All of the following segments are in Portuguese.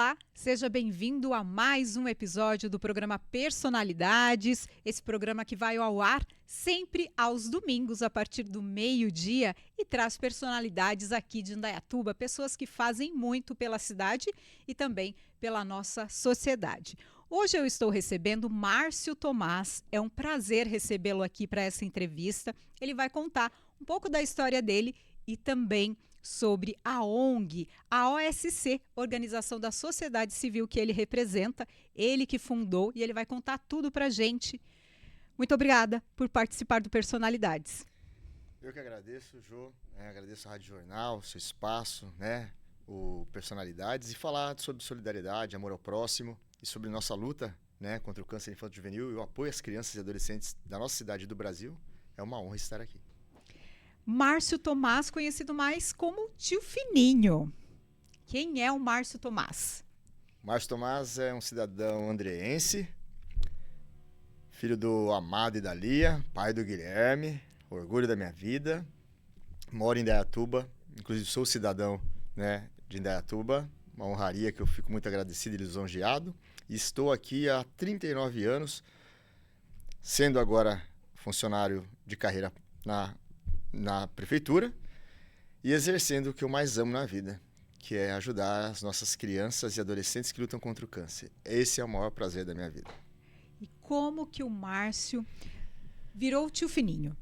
Olá, seja bem-vindo a mais um episódio do programa Personalidades, esse programa que vai ao ar sempre aos domingos a partir do meio-dia e traz personalidades aqui de Indaiatuba, pessoas que fazem muito pela cidade e também pela nossa sociedade. Hoje eu estou recebendo Márcio Tomás, é um prazer recebê-lo aqui para essa entrevista. Ele vai contar um pouco da história dele e também sobre a ONG, a OSC, Organização da Sociedade Civil que ele representa, ele que fundou, e ele vai contar tudo pra gente. Muito obrigada por participar do Personalidades. Eu que agradeço, Jô, agradeço a Rádio Jornal, seu espaço, o Personalidades, e falar sobre solidariedade, amor ao próximo e sobre nossa luta, contra o câncer infanto-juvenil e o apoio às crianças e adolescentes da nossa cidade e do Brasil. É uma honra estar aqui. Márcio Tomás, conhecido mais como Tio Fininho. Quem é o Márcio Tomás? Márcio Tomás é um cidadão andreense, filho do Amado e da Lia, pai do Guilherme, orgulho da minha vida. Moro em Indaiatuba, inclusive sou cidadão de Indaiatuba, uma honraria que eu fico muito agradecido e lisonjeado. E estou aqui há 39 anos, sendo agora funcionário de carreira na prefeitura e exercendo o que eu mais amo na vida, que é ajudar as nossas crianças e adolescentes que lutam contra o câncer. Esse é o maior prazer da minha vida. E como que o Márcio virou o Tio Fininho?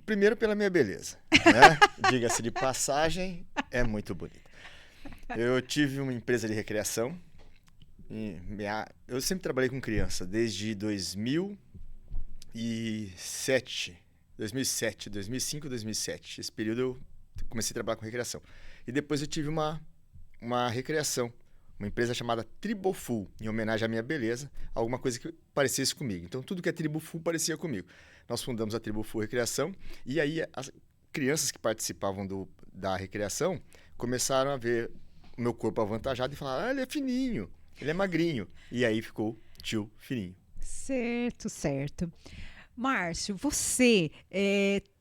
Primeiro pela minha beleza, diga-se de passagem, é muito bonita. Eu tive uma empresa de recreação, eu sempre trabalhei com criança, desde 2007, 2005, 2007. Esse período eu comecei a trabalhar com recreação. E depois eu tive uma recreação, uma empresa chamada Tribofull, em homenagem à minha beleza, alguma coisa que parecesse comigo. Então tudo que é Tribofull parecia comigo. Nós fundamos a Tribofull Recreação e aí as crianças que participavam da recreação começaram a ver o meu corpo avantajado e falaram: ele é fininho, ele é magrinho. E aí ficou Tio Fininho. Certo. Márcio, você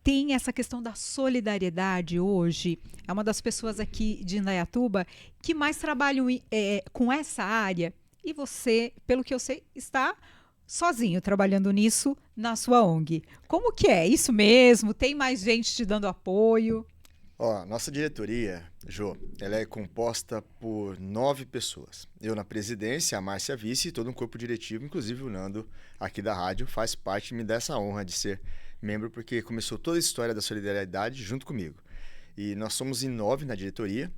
tem essa questão da solidariedade hoje, é uma das pessoas aqui de Indaiatuba que mais trabalham com essa área, e você, pelo que eu sei, está sozinho trabalhando nisso na sua ONG. Como que é? Isso mesmo? Tem mais gente te dando apoio? Nossa diretoria, Jô, ela é composta por 9 pessoas. Eu na presidência, a Márcia vice e todo um corpo diretivo, inclusive o Nando aqui da rádio, faz parte e me dá essa honra de ser membro, porque começou toda a história da solidariedade junto comigo. E nós somos em 9 na diretoria,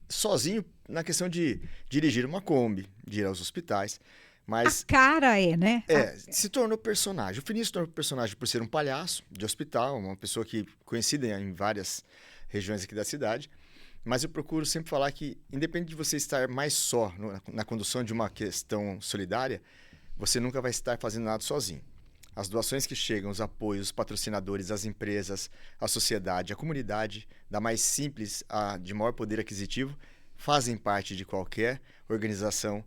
sozinho na questão de dirigir uma Kombi, de ir aos hospitais. Mas a cara né? Se tornou personagem. O Fininho se tornou personagem por ser um palhaço de hospital, uma pessoa que conhecida em várias regiões aqui da cidade. Mas eu procuro sempre falar que, independente de você estar mais só na condução de uma questão solidária, você nunca vai estar fazendo nada sozinho. As doações que chegam, os apoios, os patrocinadores, as empresas, a sociedade, a comunidade, da mais simples à de maior poder aquisitivo, fazem parte de qualquer organização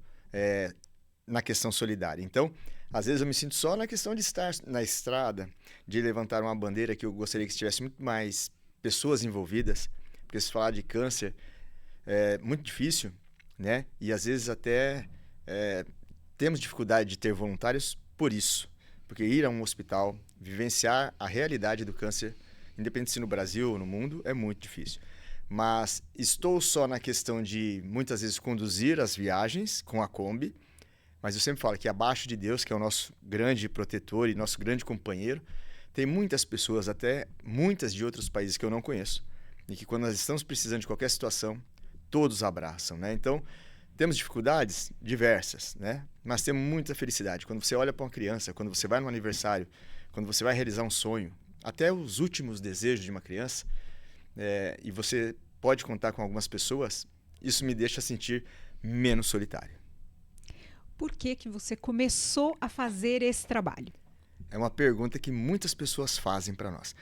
na questão solidária. Então, às vezes eu me sinto só na questão de estar na estrada, de levantar uma bandeira que eu gostaria que tivesse muito mais pessoas envolvidas, porque se falar de câncer é muito difícil, E às vezes até temos dificuldade de ter voluntários por isso, porque ir a um hospital, vivenciar a realidade do câncer, independente se no Brasil ou no mundo, é muito difícil. Mas estou só na questão de, muitas vezes, conduzir as viagens com a Kombi. Mas eu sempre falo que abaixo de Deus, que é o nosso grande protetor e nosso grande companheiro, tem muitas pessoas, até muitas de outros países que eu não conheço, e que quando nós estamos precisando de qualquer situação, todos abraçam, Então, temos dificuldades diversas, Mas temos muita felicidade. Quando você olha para uma criança, quando você vai num aniversário, quando você vai realizar um sonho, até os últimos desejos de uma criança, e você pode contar com algumas pessoas, isso me deixa sentir menos solitário. Por que você começou a fazer esse trabalho? É uma pergunta que muitas pessoas fazem para nós.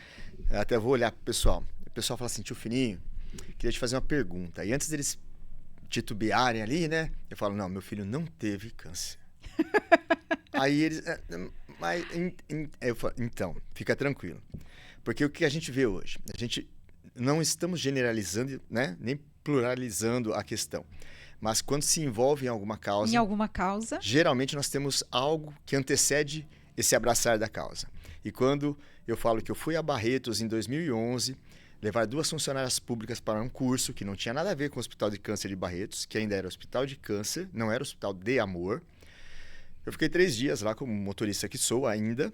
Eu até vou olhar para o pessoal. O pessoal fala assim: Tio Fininho, queria te fazer uma pergunta. E antes deles titubearem ali, eu falo: não, meu filho não teve câncer. Aí eles... eu falo: então, fica tranquilo. Porque o que a gente vê hoje? A gente não estamos generalizando, nem pluralizando a questão. Mas quando se envolve em alguma causa, geralmente nós temos algo que antecede esse abraçar da causa. E quando eu falo que eu fui a Barretos em 2011, levar 2 funcionárias públicas para um curso que não tinha nada a ver com o Hospital de Câncer de Barretos, que ainda era Hospital de Câncer, não era Hospital de Amor. Eu fiquei 3 dias lá como motorista que sou ainda,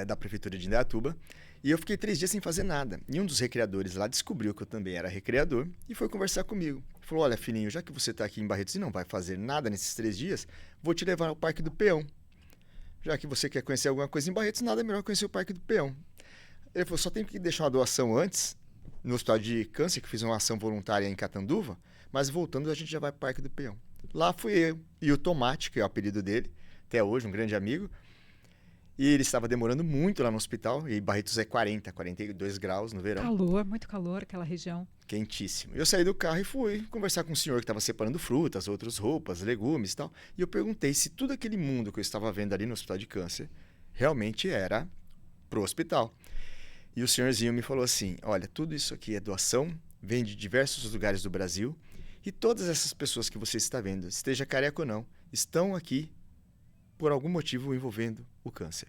da Prefeitura de Indaiatuba, e eu fiquei 3 dias sem fazer nada. E um dos recreadores lá descobriu que eu também era recreador e foi conversar comigo. Falou, olha, filhinho, já que você está aqui em Barretos e não vai fazer nada nesses 3 dias, vou te levar ao Parque do Peão. Já que você quer conhecer alguma coisa em Barretos, nada melhor conhecer o Parque do Peão. Ele falou, só tem que deixar uma doação antes, no Hospital de Câncer, que fiz uma ação voluntária em Catanduva, mas voltando a gente já vai para o Parque do Peão. Lá fui eu e o Tomate, que é o apelido dele, até hoje, um grande amigo. E ele estava demorando muito lá no hospital, e Barretos é 42 graus no verão. Calor, muito calor aquela região. Quentíssimo. Eu saí do carro e fui conversar com um senhor que estava separando frutas, outras roupas, legumes e tal. E eu perguntei se tudo aquele mundo que eu estava vendo ali no Hospital de Câncer realmente era pro hospital. E o senhorzinho me falou assim, olha, tudo isso aqui é doação, vem de diversos lugares do Brasil, e todas essas pessoas que você está vendo, esteja careca ou não, estão aqui por algum motivo envolvendo o câncer.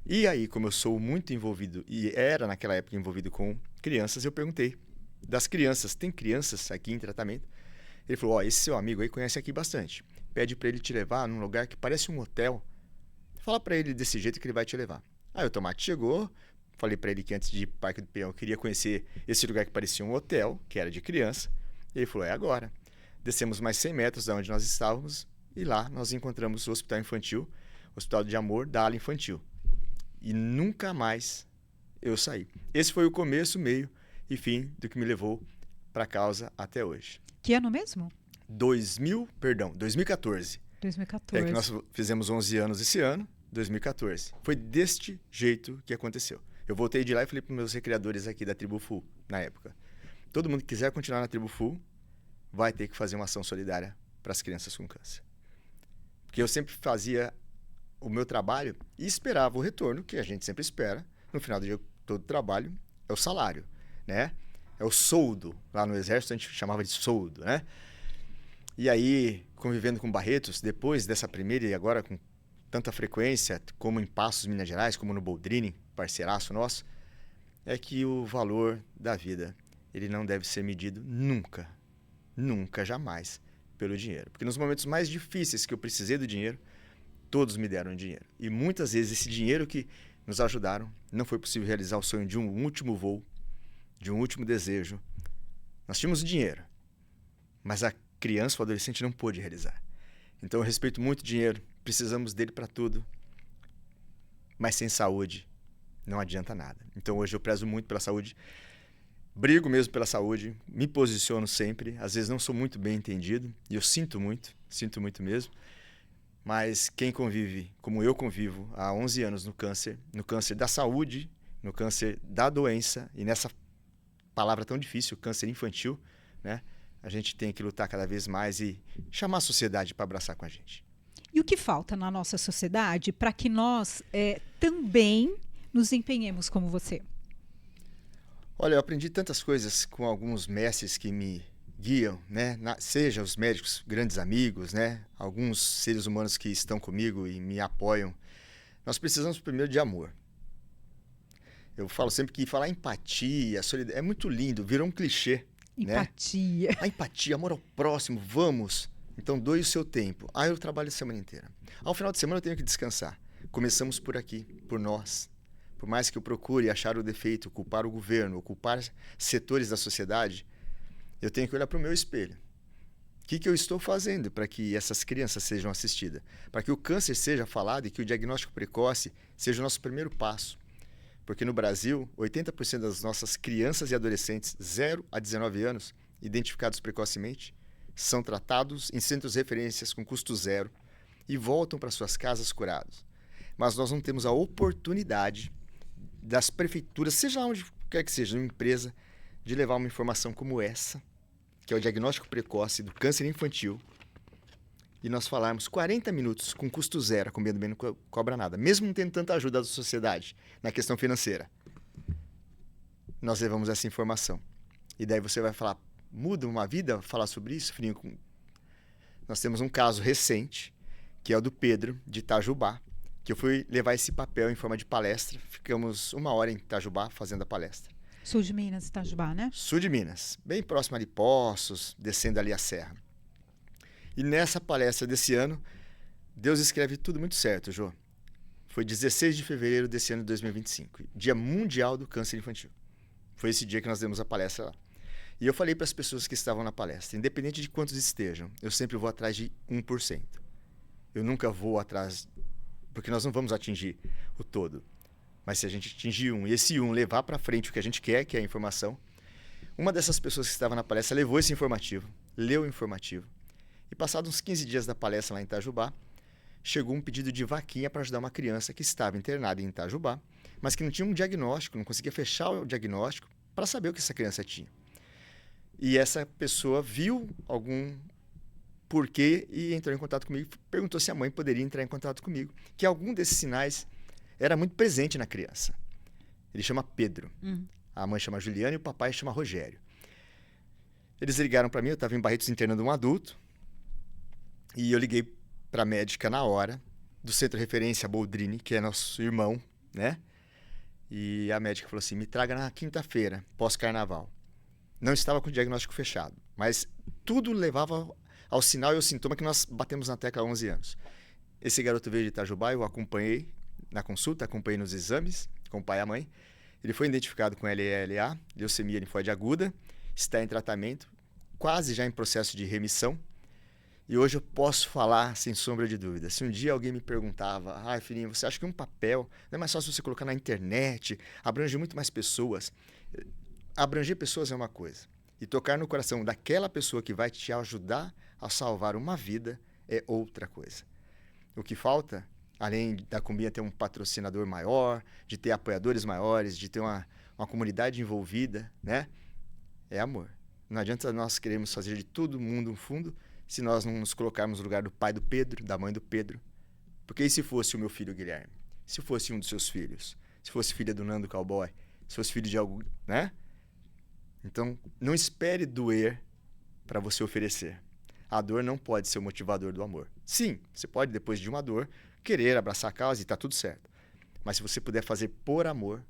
E aí, como eu sou muito envolvido, e era naquela época envolvido com crianças, eu perguntei das crianças, tem crianças aqui em tratamento? Ele falou, ó, esse seu amigo aí conhece aqui bastante, pede para ele te levar num lugar que parece um hotel, fala para ele desse jeito que ele vai te levar. Aí o Tomate chegou, falei para ele que antes de ir para o Parque do Peão eu queria conhecer esse lugar que parecia um hotel, que era de criança, e ele falou, é agora. Descemos mais 100 metros da onde nós estávamos, e lá nós encontramos o Hospital Infantil, o Hospital de Amor da ala infantil. E nunca mais eu saí. Esse foi o começo, meio e fim do que me levou para a causa até hoje. Que ano mesmo? 2014. 2014. É que nós fizemos 11 anos esse ano, 2014. Foi deste jeito que aconteceu. Eu voltei de lá e falei para os meus recreadores aqui da Tribo Full, na época. Todo mundo que quiser continuar na Tribo Full vai ter que fazer uma ação solidária para as crianças com câncer. Porque eu sempre fazia o meu trabalho e esperava o retorno, que a gente sempre espera. No final do dia, todo trabalho é o salário, né? É o soldo. Lá no Exército a gente chamava de soldo, né? E aí, convivendo com Barretos, depois dessa primeira e agora com tanta frequência, como em Passos, Minas Gerais, como no Boldrini, parceiraço nosso, é que o valor da vida, ele não deve ser medido nunca, nunca, jamais, pelo dinheiro. Porque nos momentos mais difíceis que eu precisei do dinheiro, todos me deram dinheiro. E muitas vezes esse dinheiro que nos ajudaram, não foi possível realizar o sonho de um último voo, de um último desejo. Nós tínhamos dinheiro, mas a criança ou adolescente não pôde realizar. Então eu respeito muito o dinheiro, precisamos dele para tudo, mas sem saúde não adianta nada. Então hoje eu prezo muito pela saúde, brigo mesmo pela saúde, me posiciono sempre, às vezes não sou muito bem entendido, e eu sinto muito mesmo, mas quem convive, como eu convivo há 11 anos no câncer da saúde, no câncer da doença, e nessa palavra tão difícil, câncer infantil, né? A gente tem que lutar cada vez mais e chamar a sociedade para abraçar com a gente. E o que falta na nossa sociedade para que nós também nos empenhemos como você? Olha, eu aprendi tantas coisas com alguns mestres que me guiam, né? Seja os médicos, grandes amigos, né? Alguns seres humanos que estão comigo e me apoiam. Nós precisamos primeiro de amor. Eu falo sempre que falar empatia, solidariedade, é muito lindo, virou um clichê. Empatia. Né? A empatia, amor ao próximo, vamos. Então doe o seu tempo. Eu trabalho a semana inteira. Ao final de semana eu tenho que descansar. Começamos por aqui, por nós. Por mais que eu procure achar o defeito, culpar o governo, culpar setores da sociedade, eu tenho que olhar para o meu espelho. O que eu estou fazendo para que essas crianças sejam assistidas? Para que o câncer seja falado e que o diagnóstico precoce seja o nosso primeiro passo. Porque no Brasil, 80% das nossas crianças e adolescentes 0 a 19 anos, identificados precocemente, são tratados em centros de referências com custo zero e voltam para suas casas curados. Mas nós não temos a oportunidade das prefeituras, seja onde quer que seja, uma empresa, de levar uma informação como essa, que é o diagnóstico precoce do câncer infantil, e nós falarmos 40 minutos com custo zero, com medo bem não cobra nada, mesmo não tendo tanta ajuda da sociedade na questão financeira. Nós levamos essa informação. E daí você vai falar, muda uma vida falar sobre isso, Fininho? Nós temos um caso recente, que é o do Pedro, de Itajubá, que eu fui levar esse papel em forma de palestra. Ficamos 1 hora em Itajubá fazendo a palestra. Sul de Minas, Itajubá, né? Sul de Minas, bem próximo ali Poços, descendo ali a serra. E nessa palestra desse ano, Deus escreve tudo muito certo, Jô. Foi 16 de fevereiro desse ano de 2025, Dia Mundial do Câncer Infantil. Foi esse dia que nós demos a palestra lá. E eu falei para as pessoas que estavam na palestra, independente de quantos estejam, eu sempre vou atrás de 1%. Eu nunca vou atrás, porque nós não vamos atingir o todo. Mas se a gente atingir e esse levar para frente o que a gente quer, que é a informação, uma dessas pessoas que estava na palestra levou esse informativo, leu o informativo, e passados uns 15 dias da palestra lá em Itajubá, chegou um pedido de vaquinha para ajudar uma criança que estava internada em Itajubá, mas que não tinha um diagnóstico, não conseguia fechar o diagnóstico para saber o que essa criança tinha. E essa pessoa viu algum porquê e entrou em contato comigo, perguntou se a mãe poderia entrar em contato comigo, que algum desses sinais era muito presente na criança. Ele chama Pedro, a mãe chama Juliana e o papai chama Rogério. Eles ligaram para mim, eu estava em Barretos internando um adulto, e eu liguei para a médica na hora, do Centro Referência Boldrini, que é nosso irmão, né? E a médica falou assim, me traga na quinta-feira, pós-carnaval. Não estava com o diagnóstico fechado, mas tudo levava ao sinal e ao sintoma que nós batemos na tecla há 11 anos. Esse garoto veio de Itajubá, eu acompanhei na consulta, acompanhei nos exames, com o pai e a mãe. Ele foi identificado com LELA, leucemia linfóide aguda, está em tratamento, quase já em processo de remissão. E hoje eu posso falar sem sombra de dúvida. Se um dia alguém me perguntava, filhinho, você acha que um papel não é mais fácil você colocar na internet, abrange muito mais pessoas? Abranger pessoas é uma coisa. E tocar no coração daquela pessoa que vai te ajudar a salvar uma vida é outra coisa. O que falta, além da Combinha ter um patrocinador maior, de ter apoiadores maiores, de ter uma comunidade envolvida, né? É amor. Não adianta nós queremos fazer de todo mundo um fundo se nós não nos colocarmos no lugar do pai do Pedro, da mãe do Pedro. Porque e se fosse o meu filho Guilherme? Se fosse um dos seus filhos? Se fosse filha do Nando Cowboy? Se fosse filho de algum, né? Então, não espere doer para você oferecer. A dor não pode ser o motivador do amor. Sim, você pode, depois de uma dor, querer abraçar a causa e está tudo certo. Mas se você puder fazer por amor,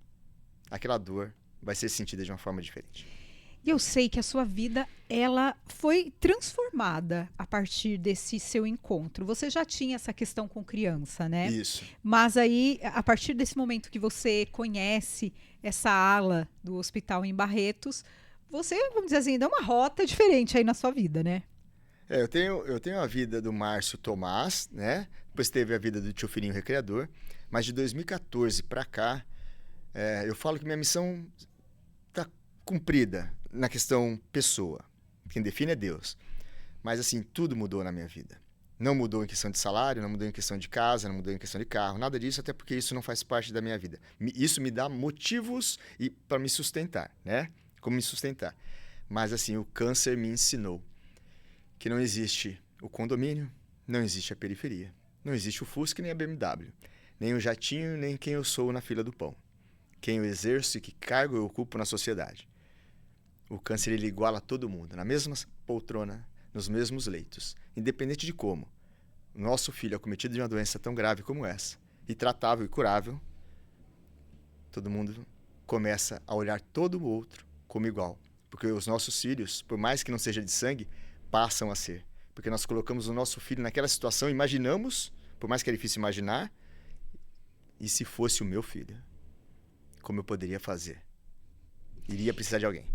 aquela dor vai ser sentida de uma forma diferente. E eu sei que a sua vida, ela foi transformada a partir desse seu encontro. Você já tinha essa questão com criança, né? Isso. Mas aí, a partir desse momento que você conhece essa ala do hospital em Barretos, você, vamos dizer assim, dá uma rota diferente aí na sua vida, né? Eu tenho a vida do Márcio Tomás, né? Depois teve a vida do tio Fininho Recreador. Mas de 2014 para cá, eu falo que minha missão está cumprida na questão pessoa. Quem define é Deus. Mas assim, tudo mudou na minha vida. Não mudou em questão de salário, não mudou em questão de casa, não mudou em questão de carro, nada disso, até porque isso não faz parte da minha vida. Isso me dá motivos para me sustentar, né? Como me sustentar. Mas assim, o câncer me ensinou que não existe o condomínio, não existe a periferia, não existe o Fusca nem a BMW, nem o jatinho, nem quem eu sou na fila do pão. Quem eu exerço e que cargo eu ocupo na sociedade. O câncer, ele iguala todo mundo, na mesma poltrona, nos mesmos leitos, independente de como. O nosso filho é cometido de uma doença tão grave como essa, e tratável e curável, todo mundo começa a olhar todo o outro como igual. Porque os nossos filhos, por mais que não seja de sangue, passam a ser. Porque nós colocamos o nosso filho naquela situação, imaginamos, por mais que é difícil imaginar, e se fosse o meu filho, como eu poderia fazer? Iria precisar de alguém.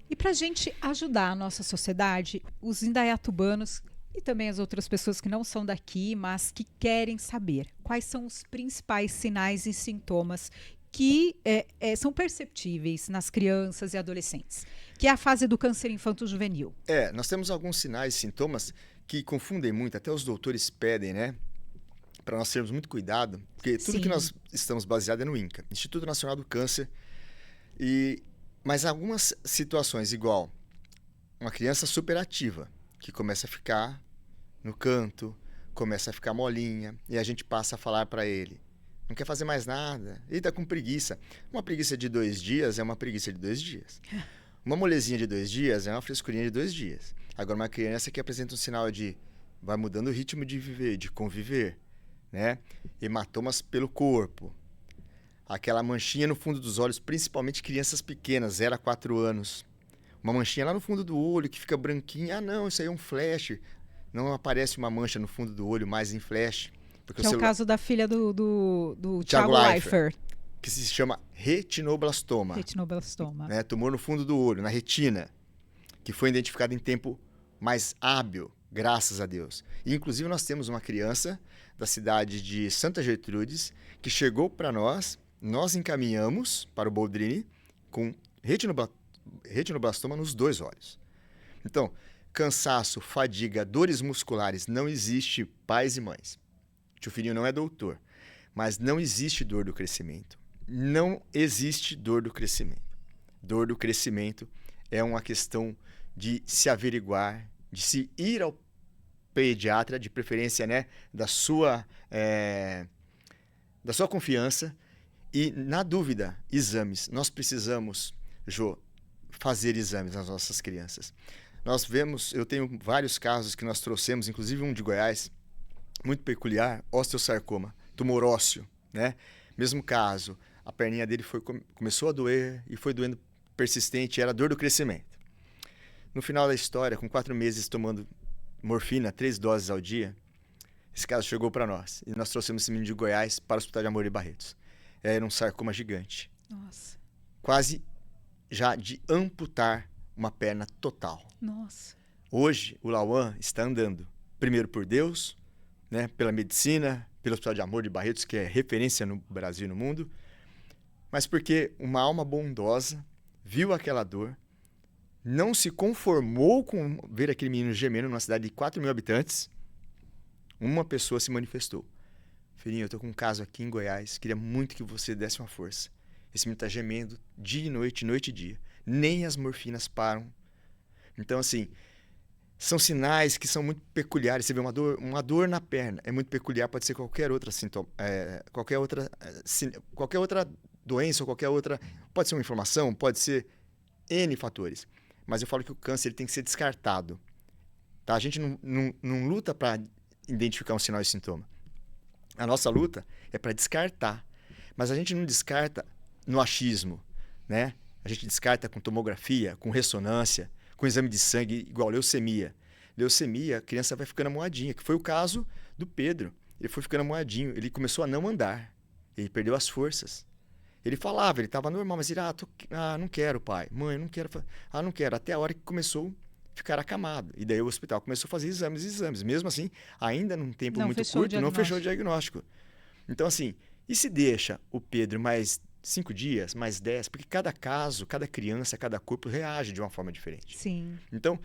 E para a gente ajudar a nossa sociedade, os indaiatubanos e também as outras pessoas que não são daqui, mas que querem saber quais são os principais sinais e sintomas que são perceptíveis nas crianças e adolescentes, que é a fase do câncer infanto-juvenil. Nós temos alguns sinais e sintomas que confundem muito, até os doutores pedem, né? Para nós termos muito cuidado, porque tudo que nós estamos baseado é no INCA, Instituto Nacional do Câncer. Mas algumas situações, igual uma criança superativa, que começa a ficar no canto, começa a ficar molinha, e a gente passa a falar para ele, não quer fazer mais nada, ele está com preguiça. Uma preguiça de 2 dias é uma preguiça de 2 dias. Uma molezinha de 2 dias é uma frescurinha de 2 dias. Agora, uma criança que apresenta um sinal de vai mudando o ritmo de viver, de conviver, né? Hematomas pelo corpo. Aquela manchinha no fundo dos olhos, principalmente crianças pequenas, 0 a 4 anos. Uma manchinha lá no fundo do olho que fica branquinha. Ah, não, isso aí é um flash. Não aparece uma mancha no fundo do olho, mais em flash. Porque Que é o caso da filha do Thiago Leifert. Que se chama retinoblastoma. Retinoblastoma. Né? Tumor no fundo do olho, na retina, que foi identificado em tempo mais hábil, graças a Deus. E, inclusive, nós temos uma criança da cidade de Santa Gertrudes que chegou para nós encaminhamos para o Boldrini com retinoblastoma nos 2 olhos. Então, cansaço, fadiga, dores musculares, não existe pais e mães. Tio Filhinho não é doutor, mas não existe dor do crescimento. Não existe dor do crescimento. Dor do crescimento é uma questão de se averiguar, de se ir ao pediatra, de preferência, né, da sua confiança. E, na dúvida, exames. Nós precisamos, Jô, fazer exames nas nossas crianças. Eu tenho vários casos que nós trouxemos, inclusive um de Goiás, muito peculiar, osteosarcoma, tumor ósseo, né? Mesmo caso, a perninha dele começou a doer e foi doendo persistente, era dor do crescimento. No final da história, com 4 meses tomando morfina, 3 doses ao dia, esse caso chegou para nós. E nós trouxemos esse menino de Goiás para o Hospital de Amor e Barretos. Era um sarcoma gigante. Nossa. Quase já de amputar uma perna total. Nossa. Hoje, o Lauan está andando. Primeiro por Deus, né, pela medicina, pelo Hospital de Amor de Barretos, que é referência no Brasil e no mundo, mas porque uma alma bondosa viu aquela dor, não se conformou com ver aquele menino gemendo numa cidade de 4 mil habitantes, uma pessoa se manifestou. Filhinho, eu tô com um caso aqui em Goiás, queria muito que você desse uma força. Esse menino tá gemendo dia e noite e dia. Nem as morfinas param. Então, assim, são sinais que são muito peculiares. Você vê uma dor na perna, é muito peculiar, pode ser qualquer outra sintoma, qualquer outra doença ou qualquer outra... Pode ser uma inflamação, pode ser N fatores. Mas eu falo que o câncer ele tem que ser descartado. Tá? A gente não luta para identificar um sinal e sintoma. A nossa luta é para descartar. Mas a gente não descarta no achismo, né? A gente descarta com tomografia, com ressonância, com exame de sangue, igual leucemia. Leucemia, a criança vai ficando amoadinha, que foi o caso do Pedro. Ele foi ficando amoadinho, ele começou a não andar. Ele perdeu as forças. Ele falava, ele estava normal, mas ele, não quero, pai. Mãe, não quero. Não quero. Até a hora que começou a ficar acamado. E daí o hospital começou a fazer exames. Mesmo assim, ainda num tempo muito curto, não fechou o diagnóstico. Então, assim, e se deixa o Pedro mais 5 dias, mais 10? Porque cada caso, cada criança, cada corpo reage de uma forma diferente. Sim. Então,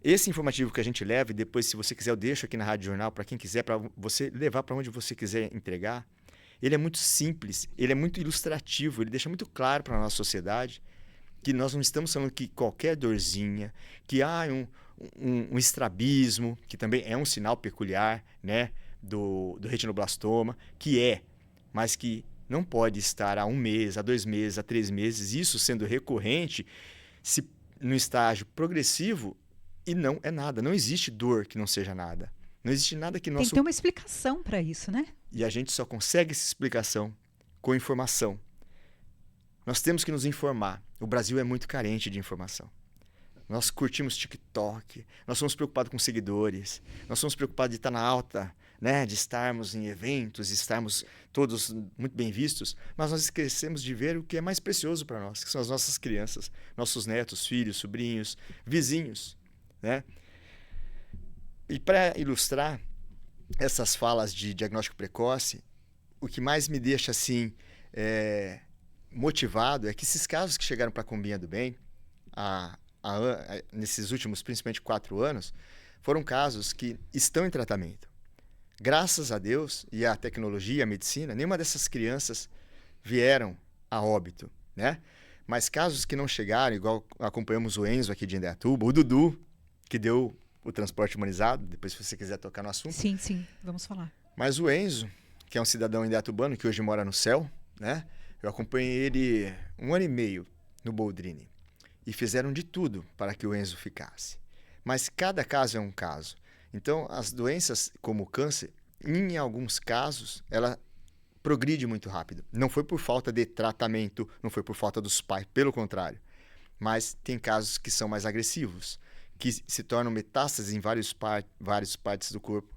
esse informativo que a gente leva, e depois, se você quiser, eu deixo aqui na Rádio Jornal, para quem quiser, para você levar para onde você quiser entregar. Ele é muito simples, ele é muito ilustrativo, ele deixa muito claro para a nossa sociedade que nós não estamos falando que qualquer dorzinha, que há um estrabismo, que também é um sinal peculiar, né, do retinoblastoma, mas que não pode estar há 1 mês, há 2 meses, há 3 meses, isso sendo recorrente, se no estágio progressivo, e não é nada. Não existe dor que não seja nada. Não existe nada que Tem que ter uma explicação para isso, né? E a gente só consegue essa explicação com informação. Nós temos que nos informar. O Brasil é muito carente de informação. Nós curtimos TikTok, nós somos preocupados com seguidores, nós somos preocupados de estar na alta, né? De estarmos em eventos, de estarmos todos muito bem vistos, mas nós esquecemos de ver o que é mais precioso para nós, que são as nossas crianças, nossos netos, filhos, sobrinhos, vizinhos, né? E para ilustrar essas falas de diagnóstico precoce, o que mais me deixa assim motivado é que esses casos que chegaram para a Combinha do Bem, nesses últimos, principalmente 4 anos, foram casos que estão em tratamento. Graças a Deus e à tecnologia, à medicina, nenhuma dessas crianças vieram a óbito, né? Mas casos que não chegaram, igual acompanhamos o Enzo aqui de Indaiatuba, o Dudu, que deu o transporte humanizado, depois se você quiser tocar no assunto. Sim, vamos falar. Mas o Enzo, que é um cidadão indaiatubano, que hoje mora no céu, né? Eu acompanhei ele 1 ano e meio no Boldrini. e fizeram de tudo para que o Enzo ficasse. Mas cada caso é um caso. Então, as doenças como o câncer, em alguns casos, ela progride muito rápido. Não foi por falta de tratamento, não foi por falta dos pais, pelo contrário. Mas tem casos que são mais agressivos, que se tornam metástases em várias partes do corpo.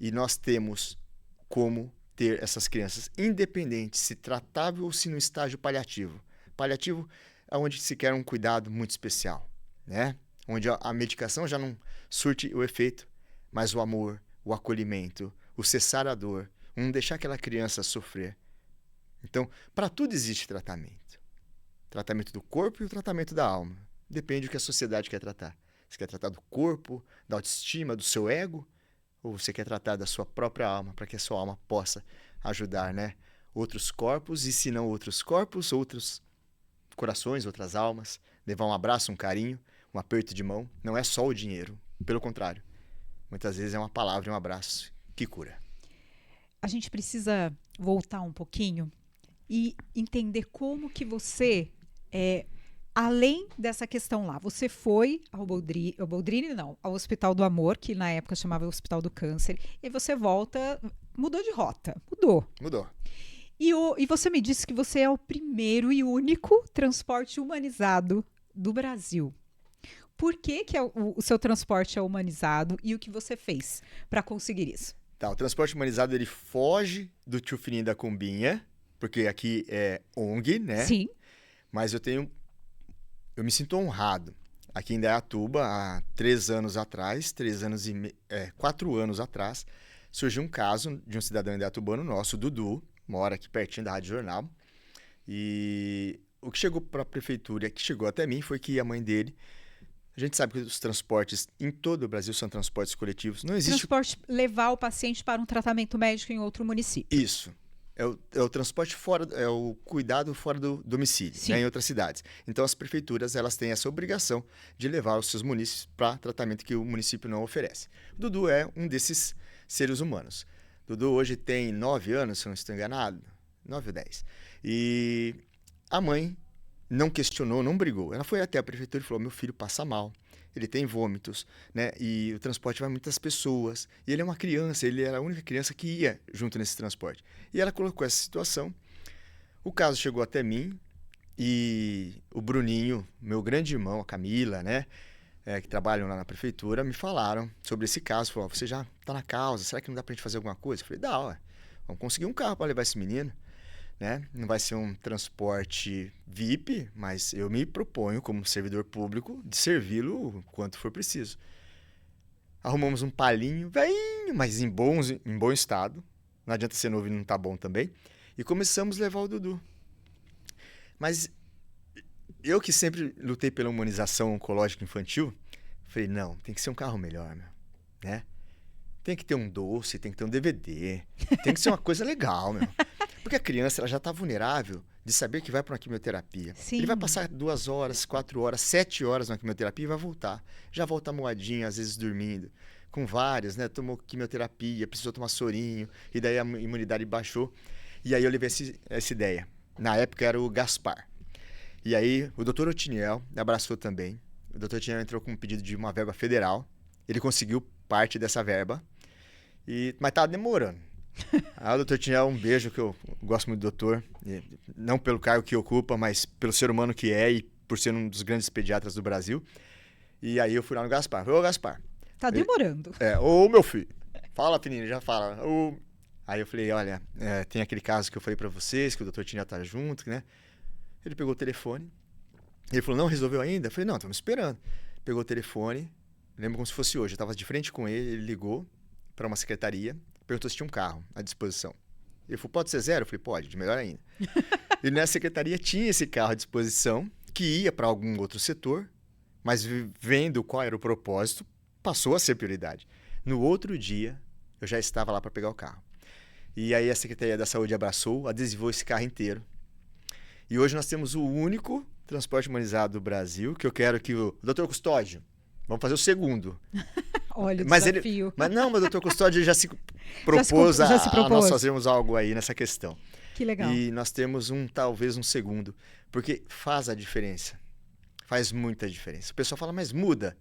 E nós temos como ter essas crianças, independente se tratável ou se no estágio paliativo. Paliativo é onde se quer um cuidado muito especial, né? Onde a medicação já não surte o efeito, mas o amor, o acolhimento, o cessar a dor, não deixar aquela criança sofrer. Então, para tudo existe tratamento. Tratamento do corpo e o tratamento da alma. Depende do que a sociedade quer tratar. Você quer tratar do corpo, da autoestima, do seu ego? Ou você quer tratar da sua própria alma, para que a sua alma possa ajudar, né? Outros corpos, e se não outros corpos, outros corações, outras almas. Levar um abraço, um carinho, um aperto de mão. Não é só o dinheiro. Pelo contrário. Muitas vezes é uma palavra e um abraço que cura. A gente precisa voltar um pouquinho e entender como que você, além dessa questão lá, você foi ao Boldrini, não, ao Hospital do Amor, que na época chamava Hospital do Câncer, e você volta, mudou de rota, Mudou. E você me disse que você é o primeiro e único transporte humanizado do Brasil. Por que o seu transporte é humanizado e o que você fez para conseguir isso? Tá, o transporte humanizado ele foge do tio Fininho da Cumbinha, porque aqui é ONG, né? Sim. Mas eu me sinto honrado. Aqui em Indaiatuba, há 4 anos atrás, surgiu um caso de um cidadão indaiatubano nosso, Dudu, mora aqui pertinho da Rádio Jornal. E o que chegou para a prefeitura, que chegou até mim, foi que a mãe dele... A gente sabe que os transportes em todo o Brasil são transportes coletivos. Não existe... Transporte levar o paciente para um tratamento médico em outro município. Isso. É o transporte fora, é o cuidado fora do domicílio, né, em outras cidades. Então, as prefeituras elas têm essa obrigação de levar os seus munícipes para tratamento que o município não oferece. O Dudu é um desses seres humanos. O Dudu hoje tem 9 anos, se eu não estou enganado. 9 ou 10. E a mãe não questionou, não brigou. Ela foi até a prefeitura e falou, meu filho passa mal, ele tem vômitos, né? E o transporte vai muitas pessoas. E ele é uma criança, ele era a única criança que ia junto nesse transporte. E ela colocou essa situação. O caso chegou até mim e o Bruninho, meu grande irmão, a Camila, né? Que trabalham lá na prefeitura, me falaram sobre esse caso. Falaram, você já está na causa, será que não dá para a gente fazer alguma coisa? Eu falei, dá, ué. Vamos conseguir um carro para levar esse menino. Né? Não vai ser um transporte VIP, mas eu me proponho, como servidor público, de servi-lo o quanto for preciso. Arrumamos um palinho, velhinho, mas em bom estado. Não adianta ser novo e não tá bom também. E começamos a levar o Dudu. Mas eu que sempre lutei pela humanização oncológica infantil, falei, não, tem que ser um carro melhor, meu, né? Tem que ter um doce, tem que ter um DVD, tem que ser uma coisa legal, meu. Porque a criança ela já está vulnerável de saber que vai para uma quimioterapia. Sim. Ele vai passar 2 horas, 4 horas, 7 horas na quimioterapia e vai voltar. Já volta moadinho, às vezes dormindo. Com várias, né? Tomou quimioterapia, precisou tomar sorinho, e daí a imunidade baixou. E aí eu levei essa ideia. Na época era o Gaspar. E aí o doutor Otiniel abraçou também. O doutor Otiniel entrou com um pedido de uma verba federal. Ele conseguiu parte dessa verba, mas estava demorando. O doutor Otiniel, um beijo, que eu gosto muito do doutor. Não pelo cargo que ocupa, mas pelo ser humano que é e por ser um dos grandes pediatras do Brasil. E aí eu fui lá no Gaspar. Falei, ô Gaspar. Tá demorando. Ô meu filho. Fala, Fininho, já fala. Aí eu falei, olha, tem aquele caso que eu falei pra vocês, que o doutor Otiniel tá junto, né? Ele pegou o telefone. Ele falou, não, resolveu ainda? Eu falei, não, estamos esperando. Pegou o telefone, lembro como se fosse hoje. Eu tava de frente com ele ligou para uma secretaria, perguntou se tinha um carro à disposição. Ele falou, pode ser 0? Eu falei, pode, de melhor ainda. E nessa secretaria tinha esse carro à disposição, que ia para algum outro setor, mas vendo qual era o propósito, passou a ser prioridade. No outro dia, eu já estava lá para pegar o carro. E aí a Secretaria da Saúde abraçou, adesivou esse carro inteiro. E hoje nós temos o único transporte humanizado do Brasil, que eu quero que o doutor Custódio, vamos fazer o segundo. Olha o mas desafio. Mas o doutor Custódio já se propôs a nós fazermos algo aí nessa questão. Que legal. E nós temos talvez um segundo, porque faz a diferença. Faz muita diferença. O pessoal fala, mas muda.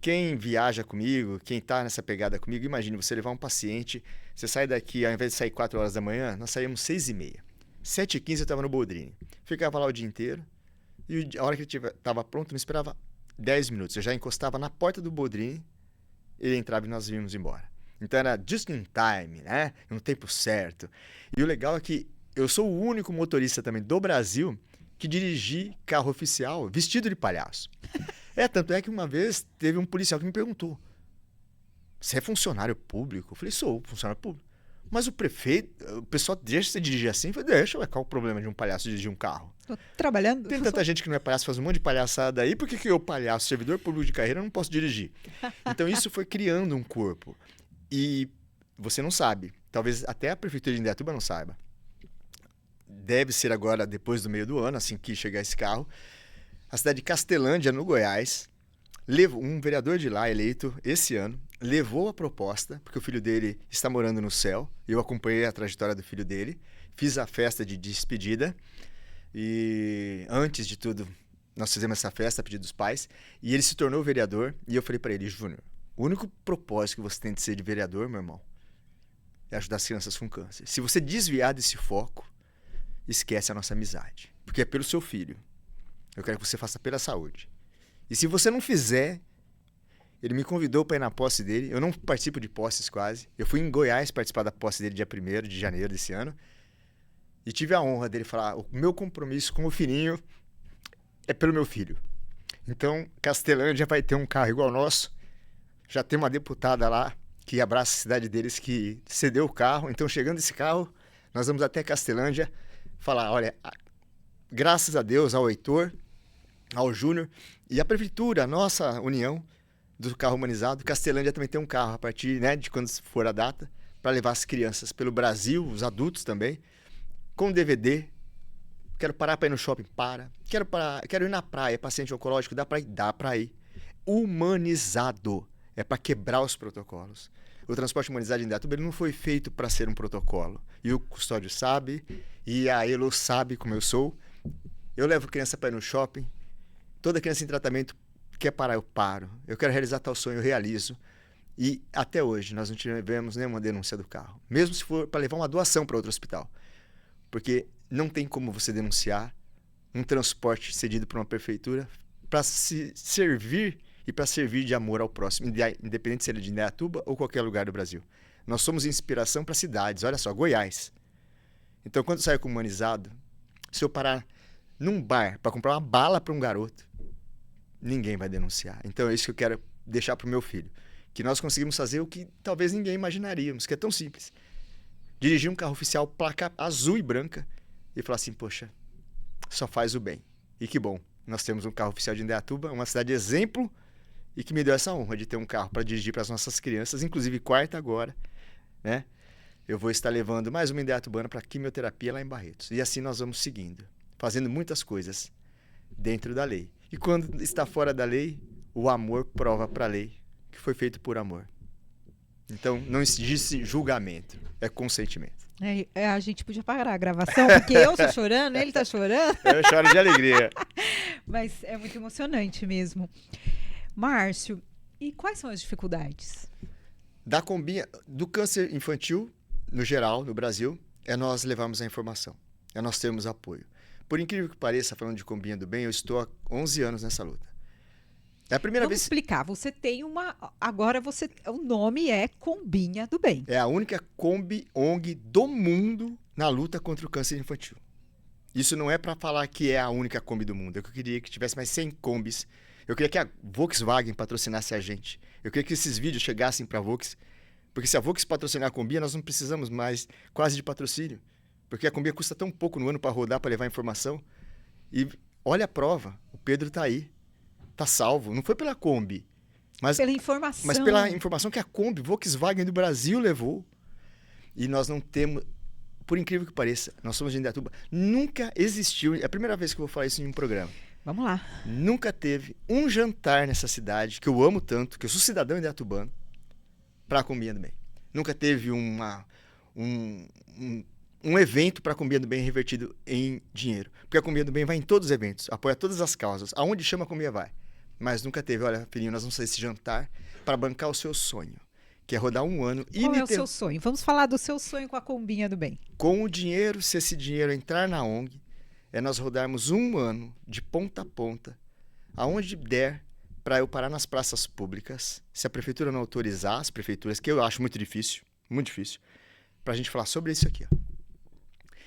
Quem viaja comigo, quem tá nessa pegada comigo, imagine você levar um paciente, você sai daqui, ao invés de sair 4 horas da manhã, nós saímos 6h30. 7h15 eu estava no Boldrini. Ficava lá o dia inteiro e a hora que ele estava pronto, me esperava 10 minutos. Eu já encostava na porta do Boldrini, ele entrava e nós íamos embora. Então era just in time, né? No tempo certo. E o legal é que eu sou o único motorista também do Brasil que dirigi carro oficial vestido de palhaço. Tanto é que uma vez teve um policial que me perguntou: você é funcionário público? Eu falei, sou funcionário público. Mas o prefeito, o pessoal deixa você dirigir assim? Eu falei, deixa, qual o problema de um palhaço dirigir um carro? Tô trabalhando. Tem tanta gente que não é palhaço, faz um monte de palhaçada aí, por que eu, palhaço, servidor público de carreira, não posso dirigir? Então isso foi criando um corpo. E você não sabe, talvez até a prefeitura de Indaiatuba não saiba. Deve ser agora, depois do meio do ano, assim que chegar esse carro, a cidade de Castelândia, no Goiás, um vereador de lá, eleito esse ano, levou a proposta, porque o filho dele está morando no céu, eu acompanhei a trajetória do filho dele, fiz a festa de despedida, e antes de tudo, nós fizemos essa festa a pedido dos pais, e ele se tornou vereador, e eu falei para ele, Júnior, o único propósito que você tem de ser de vereador, meu irmão, é ajudar as crianças com câncer. Se você desviar desse foco, esquece a nossa amizade, porque é pelo seu filho. Eu quero que você faça pela saúde. E se você não fizer, ele me convidou para ir na posse dele. Eu não participo de posses quase. Eu fui em Goiás participar da posse dele dia 1º de janeiro desse ano. E tive a honra dele falar, o meu compromisso com o filhinho é pelo meu filho. Então, Castelândia vai ter um carro igual ao nosso. Já tem uma deputada lá que abraça a cidade deles que cedeu o carro. Então, chegando esse carro, nós vamos até Castelândia falar, olha, graças a Deus, ao Heitor, ao Júnior e à prefeitura, a nossa união do carro humanizado, Castelândia também tem um carro a partir, né, de quando for a data, para levar as crianças pelo Brasil, os adultos também, com DVD. Quero parar para ir no shopping, para. Quero ir na praia, paciente oncológico, dá para ir? Dá para ir. Humanizado. É para quebrar os protocolos. O transporte humanizado em Indaiatuba ele não foi feito para ser um protocolo. E o custódio sabe, e a Elo sabe como eu sou. Eu levo criança para ir no shopping. Toda criança em tratamento quer parar, eu paro. Eu quero realizar tal sonho, eu realizo. E até hoje nós não tivemos nenhuma denúncia do carro. Mesmo se for para levar uma doação para outro hospital. Porque não tem como você denunciar um transporte cedido por uma prefeitura para se servir e para servir de amor ao próximo, independente se ele é de Indaiatuba ou qualquer lugar do Brasil. Nós somos inspiração para cidades. Olha só, Goiás. Então, quando eu saio com o humanizado, se eu parar num bar para comprar uma bala para um garoto, ninguém vai denunciar. Então, é isso que eu quero deixar para o meu filho. Que nós conseguimos fazer o que talvez ninguém imaginaríamos, que é tão simples. Dirigir um carro oficial, placa azul e branca, e falar assim, poxa, só faz o bem. E que bom, nós temos um carro oficial de Indaiatuba, uma cidade exemplo, e que me deu essa honra de ter um carro para dirigir para as nossas crianças, inclusive quarta agora, né? Eu vou estar levando mais uma indaiatubana para quimioterapia lá em Barretos. E assim nós vamos seguindo, fazendo muitas coisas dentro da lei. E quando está fora da lei, o amor prova para a lei que foi feito por amor. Então, não existe julgamento, é consentimento. A gente podia parar a gravação, porque eu estou chorando, ele está chorando. Eu choro de alegria. Mas é muito emocionante mesmo. Márcio, e quais são as dificuldades? Da combinha, do câncer infantil, no geral, no Brasil, é nós levarmos a informação, é nós termos apoio. Por incrível que pareça, falando de Combinha do Bem, eu estou há 11 anos nessa luta. É a primeira Vamos vez... explicar, você tem uma... Agora o nome é Combinha do Bem. É a única Kombi ONG do mundo na luta contra o câncer infantil. Isso não é para falar que é a única Kombi do mundo. Eu queria que tivesse mais 100 Kombis. Eu queria que a Volkswagen patrocinasse a gente. Eu queria que esses vídeos chegassem para a Volks. Porque se a Volks patrocinar a Combinha, nós não precisamos mais quase de patrocínio. Porque a Combinha custa tão pouco no ano para rodar, para levar informação. E olha a prova, o Pedro está aí. Está salvo. Não foi pela Kombi. Mas pela informação. Mas pela informação que a Kombi, Volkswagen do Brasil levou. E nós não temos... Por incrível que pareça, nós somos de Indaiatuba. Nunca existiu... É a primeira vez que eu vou falar isso em um programa. Vamos lá. Nunca teve um jantar nessa cidade, que eu amo tanto, que eu sou cidadão indaiatubano, para a Combinha do Bem. Nunca teve um evento para a Combinha do Bem revertido em dinheiro. Porque a Combinha do Bem vai em todos os eventos, apoia todas as causas. Aonde chama, a Combinha vai. Mas nunca teve, olha, filhinho, nós vamos fazer esse jantar para bancar o seu sonho, que é rodar um ano. Qual é o seu sonho? Vamos falar do seu sonho com a Combinha do Bem. Com o dinheiro, se esse dinheiro entrar na ONG, é nós rodarmos um ano de ponta a ponta, aonde der, para eu parar nas praças públicas, se a prefeitura não autorizar, as prefeituras, que eu acho muito difícil, para a gente falar sobre isso aqui, ó.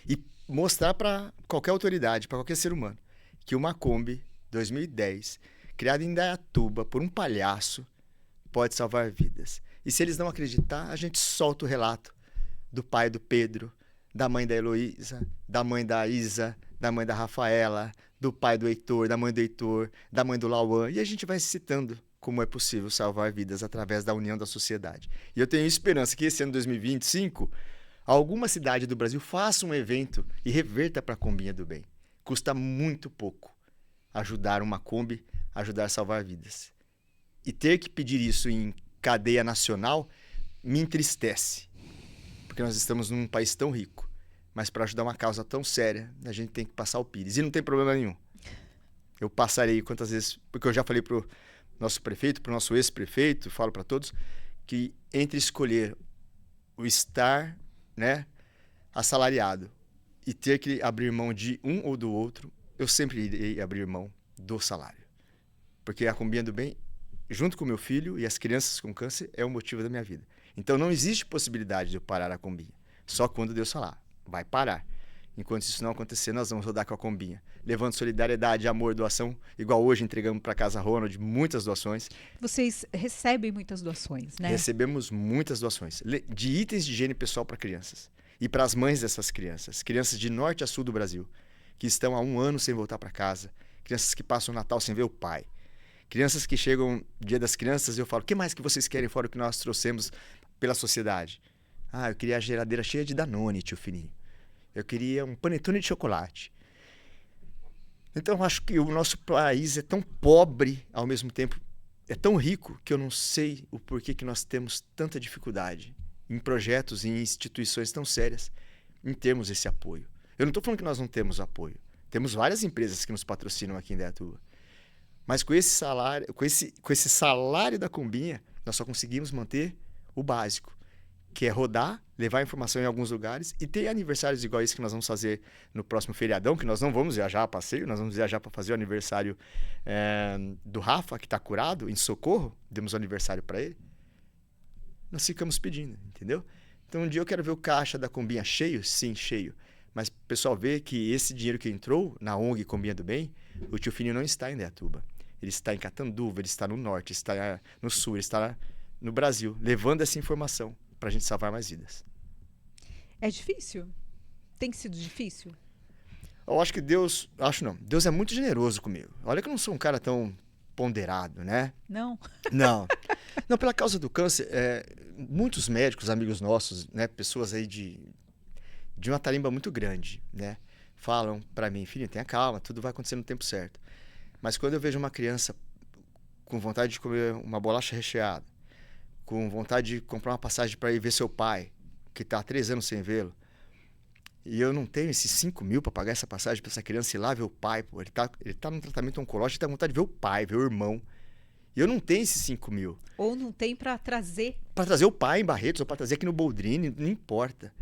E mostrar para qualquer autoridade, para qualquer ser humano, que uma Kombi 2010, criada em Indaiatuba por um palhaço, pode salvar vidas. E se eles não acreditar, a gente solta o relato do pai do Pedro, da mãe da Heloísa, da mãe da Isa, da mãe da Rafaela, do pai do Heitor, da mãe do Heitor, da mãe do Lauan, e a gente vai citando como é possível salvar vidas através da união da sociedade. E eu tenho esperança que esse ano 2025, alguma cidade do Brasil faça um evento e reverta para a Combinha do Bem. Custa muito pouco ajudar uma Kombi, ajudar a salvar vidas. E ter que pedir isso em cadeia nacional me entristece, porque nós estamos num país tão rico, mas para ajudar uma causa tão séria, a gente tem que passar o pires. E não tem problema nenhum. Eu passarei quantas vezes, porque eu já falei para o nosso prefeito, para o nosso ex-prefeito, falo para todos, que entre escolher o estar, né, assalariado e ter que abrir mão de um ou do outro, eu sempre irei abrir mão do salário. Porque a Combinha do Bem, junto com o meu filho e as crianças com câncer, é o motivo da minha vida. Então não existe possibilidade de eu parar a Combinha. Só quando Deus falar, vai parar. Enquanto isso não acontecer, nós vamos rodar com a Combinha, levando solidariedade, amor, doação, igual hoje entregamos para a Casa Ronald muitas doações. Vocês recebem muitas doações, né? Recebemos muitas doações, de itens de higiene pessoal para crianças e para as mães dessas crianças, crianças de norte a sul do Brasil, que estão há 1 ano sem voltar para casa, crianças que passam o Natal sem ver o pai, crianças que chegam Dia das Crianças e eu falo, o que mais que vocês querem fora o que nós trouxemos pela sociedade? Ah, eu queria a geladeira cheia de Danone, tio Fininho. Eu queria um panetone de chocolate. Então, eu acho que o nosso país é tão pobre, ao mesmo tempo, é tão rico, que eu não sei o porquê que nós temos tanta dificuldade em projetos, em instituições tão sérias, em termos desse apoio. Eu não estou falando que nós não temos apoio. Temos várias empresas que nos patrocinam aqui em Indaiatuba. Mas com esse salário, com esse salário da Combinha, nós só conseguimos manter o básico, que é rodar, levar informação em alguns lugares e ter aniversários igual esse que nós vamos fazer no próximo feriadão, que nós não vamos viajar a passeio, nós vamos viajar para fazer o aniversário do Rafa, que está curado, em Socorro, demos o aniversário para ele. Nós ficamos pedindo, entendeu? Então um dia eu quero ver o caixa da Combinha cheio, sim, cheio, mas o pessoal vê que esse dinheiro que entrou na ONG Combinha do Bem, o tio Fininho não está em Indaiatuba, ele está em Catanduva, ele está no norte, está no sul, ele está no Brasil, levando essa informação para a gente salvar mais vidas. É difícil? Tem sido difícil? Eu acho que Deus... Acho não. Deus é muito generoso comigo. Olha que eu não sou um cara tão ponderado, né? Não? Não. Não, pela causa do câncer, muitos médicos, amigos nossos, né, pessoas aí de uma tarimba muito grande, né, falam para mim, filho, tenha calma, tudo vai acontecer no tempo certo. Mas quando eu vejo uma criança com vontade de comer uma bolacha recheada, com vontade de comprar uma passagem para ir ver seu pai, que está há 3 anos sem vê-lo, e eu não tenho esses 5 mil para pagar essa passagem para essa criança ir lá ver o pai, pô. Ele tá num tratamento oncológico, ele tá com vontade de ver o pai, ver o irmão. E eu não tenho esses 5 mil. Ou não tem para trazer. Para trazer o pai em Barretos, ou para trazer aqui no Boldrini, não importa.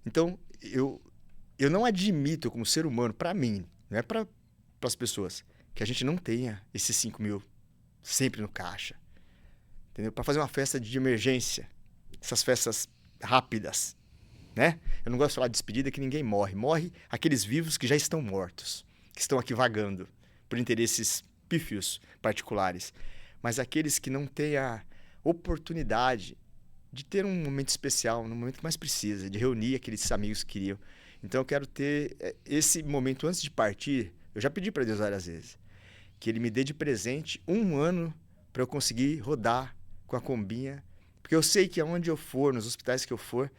Então, eu não admito como ser humano, para mim, não é para as pessoas, que a gente não tenha esses 5 mil sempre no caixa. Entendeu? Para fazer uma festa de emergência, essas festas rápidas, né? Eu não gosto de falar de despedida que ninguém morre. Morre aqueles vivos que já estão mortos, que estão aqui vagando por interesses pífios particulares. Mas aqueles que não têm a oportunidade de ter um momento especial, no momento que mais precisa, de reunir aqueles amigos que queriam. Então eu quero ter esse momento antes de partir. Eu já pedi para Deus várias vezes que Ele me dê de presente 1 ano para eu conseguir rodar com a Combinha, porque eu sei que aonde eu for, nos hospitais que eu for,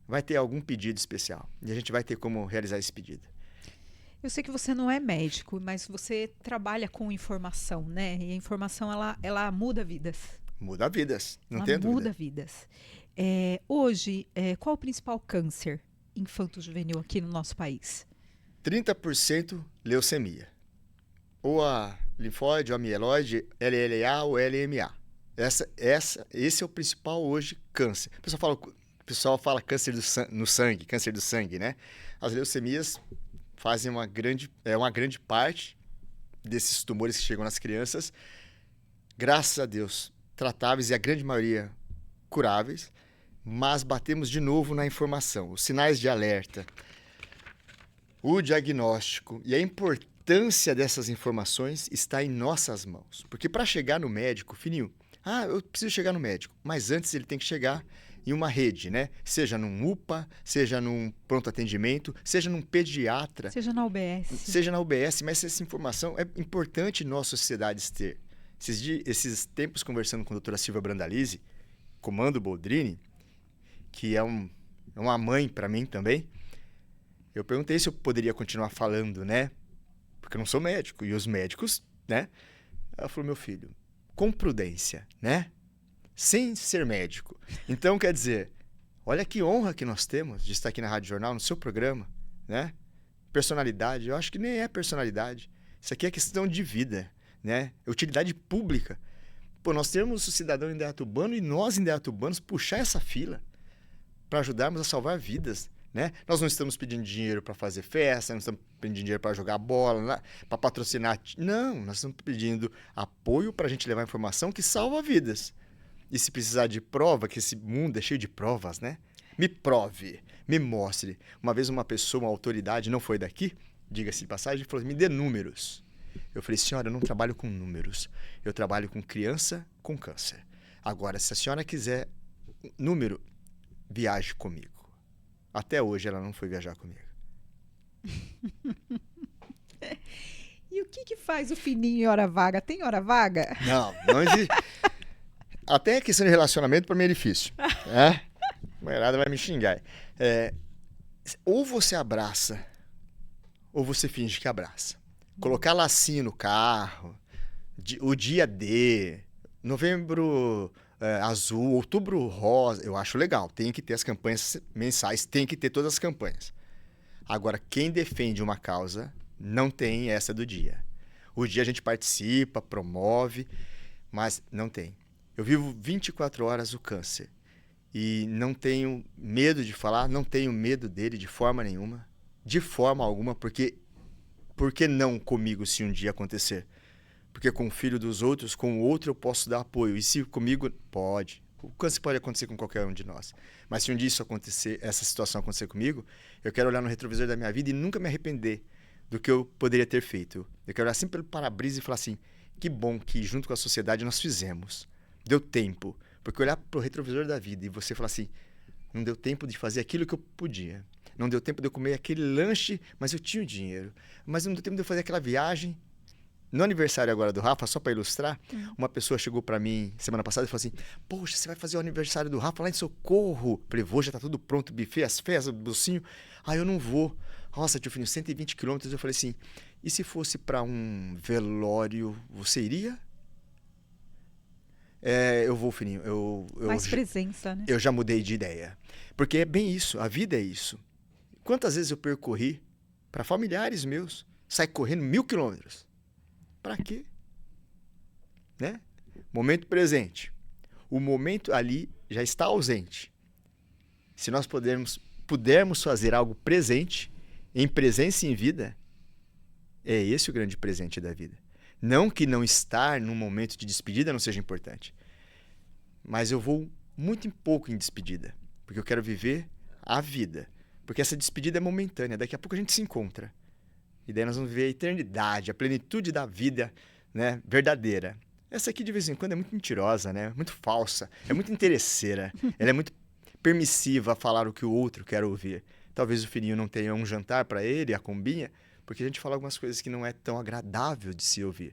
vai ter algum pedido especial. E a gente vai ter como realizar esse pedido. Eu sei que você não é médico, mas você trabalha com informação, né? E a informação, ela muda vidas. Muda vidas, não Ela tem dúvida. muda vidas. Hoje, qual o principal câncer infanto-juvenil aqui no nosso país? 30% leucemia. Ou a linfóide, ou a mieloide, LLA ou LMA. Esse é o principal hoje câncer. O pessoal fala câncer no sangue, câncer do sangue, né? As leucemias fazem uma grande parte desses tumores que chegam nas crianças, graças a Deus, tratáveis e a grande maioria curáveis, mas batemos de novo na informação, os sinais de alerta, o diagnóstico e a importância dessas informações está em nossas mãos. Porque para chegar no médico, fininho, eu preciso chegar no médico, mas antes ele tem que chegar em uma rede, né? Seja num UPA, seja num pronto atendimento, seja num pediatra. Seja na UBS. Seja na UBS, mas essa informação é importante nós, sociedades, ter. Esses tempos conversando com a doutora Silvia Brandalize, comando Boldrini, que é uma mãe para mim também, eu perguntei se eu poderia continuar falando, né? Porque eu não sou médico. E os médicos, né? Ela falou, meu filho, com prudência, né? Sem ser médico. Então, quer dizer, olha que honra que nós temos de estar aqui na Rádio Jornal, no seu programa, né? Personalidade, eu acho que nem é personalidade. Isso aqui é questão de vida, né? É utilidade pública. Pô, nós temos o cidadão indaiatubano e nós, indaiatubanos, puxar essa fila para ajudarmos a salvar vidas, né? Nós não estamos pedindo dinheiro para fazer festa, não estamos pedindo dinheiro para jogar bola, para patrocinar. Não, nós estamos pedindo apoio para a gente levar informação que salva vidas. E se precisar de prova, que esse mundo é cheio de provas, né? Me prove, me mostre. Uma vez uma pessoa, uma autoridade, não foi daqui, diga-se de passagem, falou, me dê números. Eu falei, senhora, eu não trabalho com números. Eu trabalho com criança com câncer. Agora, se a senhora quiser número, viaje comigo. Até hoje ela não foi viajar comigo. E o que faz o fininho em hora vaga? Tem hora vaga? Não existe. Até a questão de relacionamento para mim é difícil. Né? A mulherada vai me xingar. Ou você abraça, ou você finge que abraça. Colocar lacinho no carro, o dia D, novembro azul, outubro rosa, eu acho legal. Tem que ter as campanhas mensais, tem que ter todas as campanhas. Agora, quem defende uma causa não tem essa do dia. O dia a gente participa, promove, mas não tem. Eu vivo 24 horas o câncer e não tenho medo de falar, não tenho medo dele de forma nenhuma, de forma alguma, porque por que não comigo se um dia acontecer? Porque com o filho dos outros, com o outro eu posso dar apoio. E se comigo, pode. O câncer pode acontecer com qualquer um de nós. Mas se um dia isso acontecer, essa situação acontecer comigo, eu quero olhar no retrovisor da minha vida e nunca me arrepender do que eu poderia ter feito. Eu quero olhar sempre pelo para-brisa e falar assim, que bom que junto com a sociedade nós fizemos. Deu tempo. Porque olhar pro retrovisor da vida e você falar assim, não deu tempo de fazer aquilo que eu podia. Não deu tempo de eu comer aquele lanche, mas eu tinha o dinheiro. Mas não deu tempo de eu fazer aquela viagem. No aniversário agora do Rafa, só para ilustrar, uma pessoa chegou para mim semana passada e falou assim, poxa, você vai fazer o aniversário do Rafa lá em Socorro? Falei, vou, já tá tudo pronto, buffet, as festas, o docinho. Eu não vou. Nossa, tio Fininho, 120 quilômetros. Eu falei assim, e se fosse para um velório, você iria? Eu vou, Fininho. Mais presença, né? Eu já mudei de ideia. Porque é bem isso, a vida é isso. Quantas vezes eu percorri para familiares meus, sair correndo 1000 quilômetros? Para quê? Né? Momento presente. O momento ali já está ausente. Se nós pudermos fazer algo presente, em presença e em vida, é esse o grande presente da vida. Não que não estar num momento de despedida não seja importante. Mas eu vou muito pouco em despedida. Porque eu quero viver a vida. Porque essa despedida é momentânea. Daqui a pouco a gente se encontra. E daí nós vamos viver a eternidade, a plenitude da vida, né, verdadeira. Essa aqui, de vez em quando, é muito mentirosa, né? Muito falsa, é muito interesseira. Ela é muito permissiva a falar o que o outro quer ouvir. Talvez o filhinho não tenha um jantar para ele, a combinha, porque a gente fala algumas coisas que não é tão agradável de se ouvir.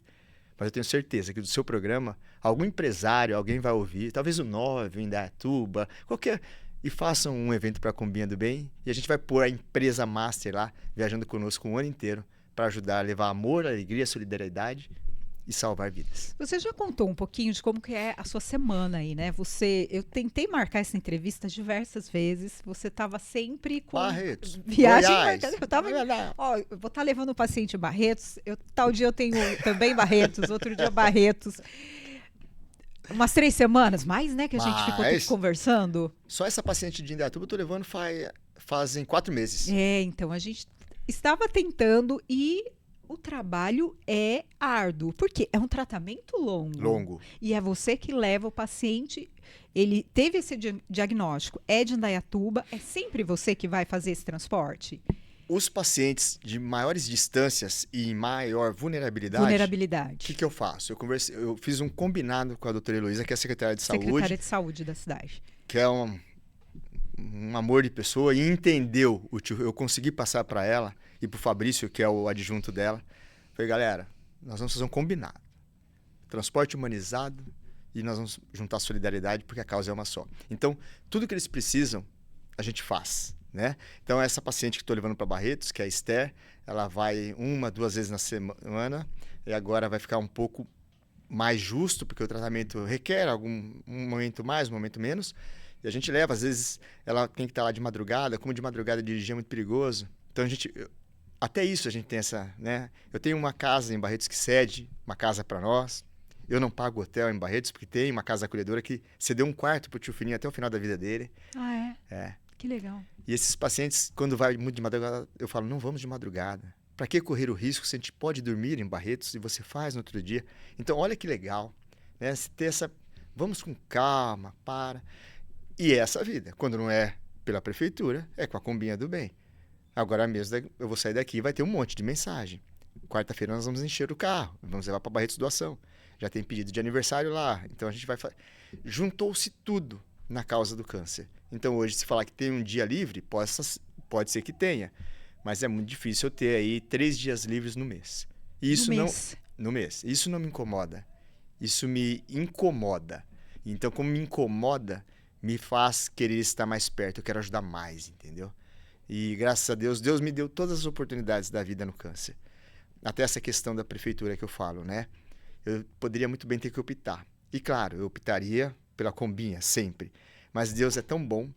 Mas eu tenho certeza que do seu programa, algum empresário, alguém vai ouvir, talvez o Nove, o Indaiatuba, qualquer... E façam um evento para a Combinha do Bem e a gente vai pôr a empresa master lá, viajando conosco um ano inteiro, para ajudar a levar amor, alegria, solidariedade e salvar vidas. Você já contou um pouquinho de como que é a sua semana aí, né? Eu tentei marcar essa entrevista diversas vezes. Você estava sempre com Barretos, viagem Goiás. marcada. Eu vou estar levando o paciente em Barretos. Tal dia eu tenho também Barretos, outro dia Barretos. Umas 3 semanas, mais, né, que a gente ficou tudo conversando. Só essa paciente de Indaiatuba eu tô levando fazem 4 meses. Então a gente estava tentando e o trabalho é árduo, porque é um tratamento longo. E é você que leva o paciente, ele teve esse diagnóstico, é de Indaiatuba, é sempre você que vai fazer esse transporte? Os pacientes de maiores distâncias e maior vulnerabilidade. O que eu faço? Eu fiz um combinado com a doutora Heloísa, que é a secretária de saúde. Secretária de saúde da cidade. Que é um amor de pessoa e entendeu. Eu consegui passar para ela e para o Fabrício, que é o adjunto dela. Falei, galera, nós vamos fazer um combinado. Transporte humanizado e nós vamos juntar solidariedade porque a causa é uma só. Então, tudo que eles precisam, a gente faz. Né? Então, essa paciente que estou levando para Barretos, que é a Esther, ela vai 1, 2 vezes na semana e agora vai ficar um pouco mais justo, porque o tratamento requer um momento mais, um momento menos. E a gente leva, às vezes, ela tem que estar lá de madrugada, como de madrugada dirigir é muito perigoso. Então, até isso a gente tem essa, né? Eu tenho uma casa em Barretos que cede uma casa para nós. Eu não pago hotel em Barretos, porque tem uma casa acolhedora que cedeu um quarto para o tio Fininho até o final da vida dele. Ah, é? É. Que legal. E esses pacientes, quando vai muito de madrugada, eu falo, não vamos de madrugada. Para que correr o risco se a gente pode dormir em Barretos e você faz no outro dia? Então, olha que legal, né? Se ter vamos com calma, para. E é essa vida. Quando não é pela prefeitura, é com a combinha do bem. Agora mesmo eu vou sair daqui e vai ter um monte de mensagem. Quarta-feira nós vamos encher o carro, vamos levar para Barretos doação. Já tem pedido de aniversário lá. Então, a gente vai... Juntou-se tudo na causa do câncer. Então, hoje, se falar que tem um dia livre, pode ser que tenha. Mas é muito difícil eu ter aí 3 dias livres no mês. No mês. Isso não me incomoda. Isso me incomoda. Então, como me incomoda, me faz querer estar mais perto. Eu quero ajudar mais, entendeu? E, graças a Deus, Deus me deu todas as oportunidades da vida no câncer. Até essa questão da prefeitura que eu falo, né? Eu poderia muito bem ter que optar. E, claro, eu optaria pela combinha, sempre. Mas Deus é tão bom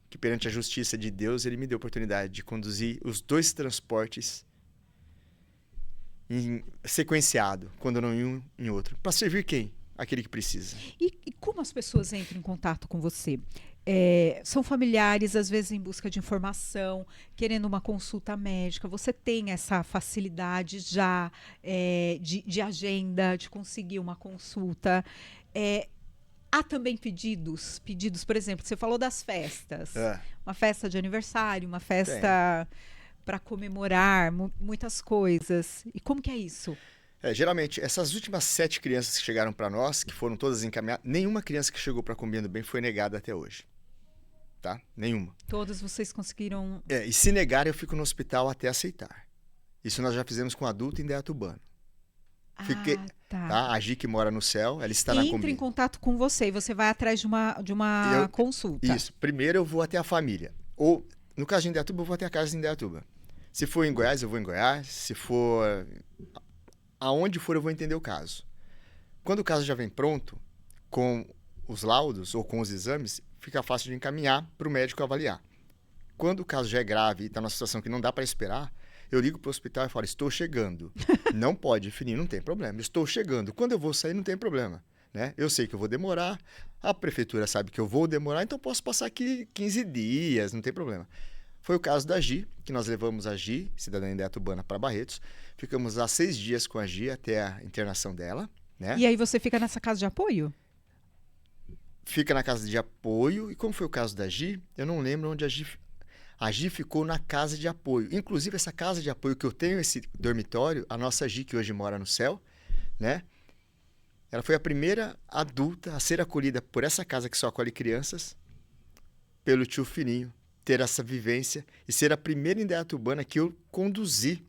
que perante a justiça de Deus, Ele me deu a oportunidade de conduzir os 2 transportes sequenciado, quando não em um, em outro. Para servir quem? Aquele que precisa. E como as pessoas entram em contato com você? São familiares, às vezes em busca de informação, querendo uma consulta médica. Você tem essa facilidade já de agenda, de conseguir uma consulta. Há também pedidos, por exemplo, você falou das festas. Uma festa de aniversário, uma festa para comemorar, muitas coisas. E como que é isso? Geralmente, essas últimas 7 crianças que chegaram para nós, que foram todas encaminhadas, nenhuma criança que chegou para Combinando Bem foi negada até hoje. Tá? Nenhuma. Todas vocês conseguiram... E se negar, eu fico no hospital até aceitar. Isso nós já fizemos com adulto em Indaiatubano. Tá? A Gi, que mora no céu, ela está na Combinha. Entra em contato com você e você vai atrás de uma consulta. Isso. Primeiro eu vou até a família. Ou, no caso de Indaiatuba, eu vou até a casa de Indaiatuba. Se for em Goiás, eu vou em Goiás. Se for... Aonde for, eu vou entender o caso. Quando o caso já vem pronto, com os laudos ou com os exames, fica fácil de encaminhar para o médico avaliar. Quando o caso já é grave e está numa situação que não dá para esperar, eu ligo para o hospital e falo, estou chegando. Não pode definir, não tem problema. Estou chegando. Quando eu vou sair, não tem problema. Né? Eu sei que eu vou demorar, a prefeitura sabe que eu vou demorar, então posso passar aqui 15 dias, não tem problema. Foi o caso da Gi, que nós levamos a Gi, cidadã indaiatubana, para Barretos. Ficamos lá 6 dias com a Gi até a internação dela. Né? E aí você fica nessa casa de apoio? Fica na casa de apoio. E como foi o caso da Gi, eu não lembro onde a Gi ficou na casa de apoio. Inclusive, essa casa de apoio que eu tenho, esse dormitório, a nossa Gi, que hoje mora no céu, né? Ela foi a primeira adulta a ser acolhida por essa casa que só acolhe crianças, pelo tio Fininho, ter essa vivência e ser a primeira indaiatubana que eu conduzi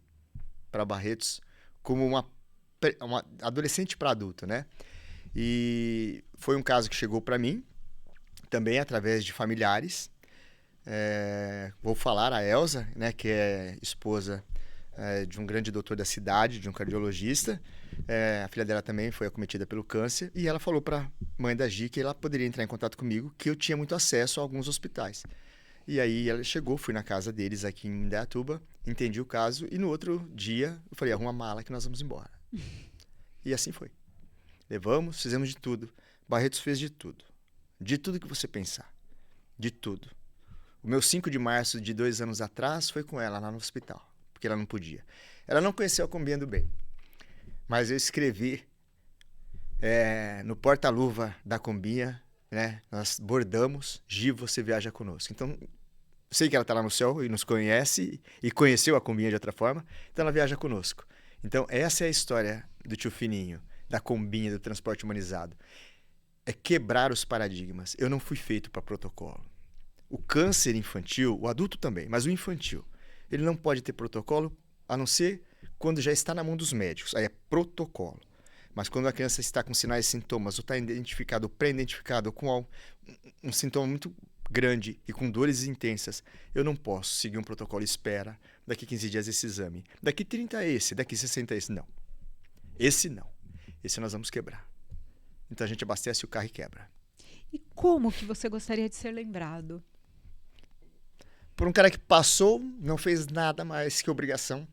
para Barretos como uma adolescente para adulto, né? E foi um caso que chegou para mim, também através de familiares. Vou falar a Elza, né, que é esposa de um grande doutor da cidade, de um cardiologista. A filha dela também foi acometida pelo câncer. E ela falou para a mãe da Gi que ela poderia entrar em contato comigo, que eu tinha muito acesso a alguns hospitais. E aí ela chegou, fui na casa deles aqui em Indaiatuba, entendi o caso. E no outro dia eu falei, arruma a mala que nós vamos embora. E assim foi. Levamos, fizemos de tudo. Barretos fez de tudo. De tudo que você pensar. De tudo. O meu 5 de março de 2 anos atrás foi com ela lá no hospital, porque ela não podia. Ela não conheceu a Combinha do Bem, mas eu escrevi no porta-luva da Combinha, né? Nós bordamos, Gi, você viaja conosco. Então, sei que ela está lá no céu e nos conhece e conheceu a Combinha de outra forma, então ela viaja conosco. Então, essa é a história do tio Fininho, da Combinha, do transporte humanizado. É quebrar os paradigmas. Eu não fui feito para protocolo. O câncer infantil, o adulto também, mas o infantil, ele não pode ter protocolo a não ser quando já está na mão dos médicos. Aí é protocolo. Mas quando a criança está com sinais e sintomas, ou está identificado, ou pré-identificado, ou com um sintoma muito grande e com dores intensas, eu não posso seguir um protocolo. Espera, daqui 15 dias esse exame. Daqui 30 esse, daqui 60 esse. Não. Esse não. Esse nós vamos quebrar. Então a gente abastece o carro e quebra. E como que você gostaria de ser lembrado? Por um cara que passou, não fez nada mais que obrigação.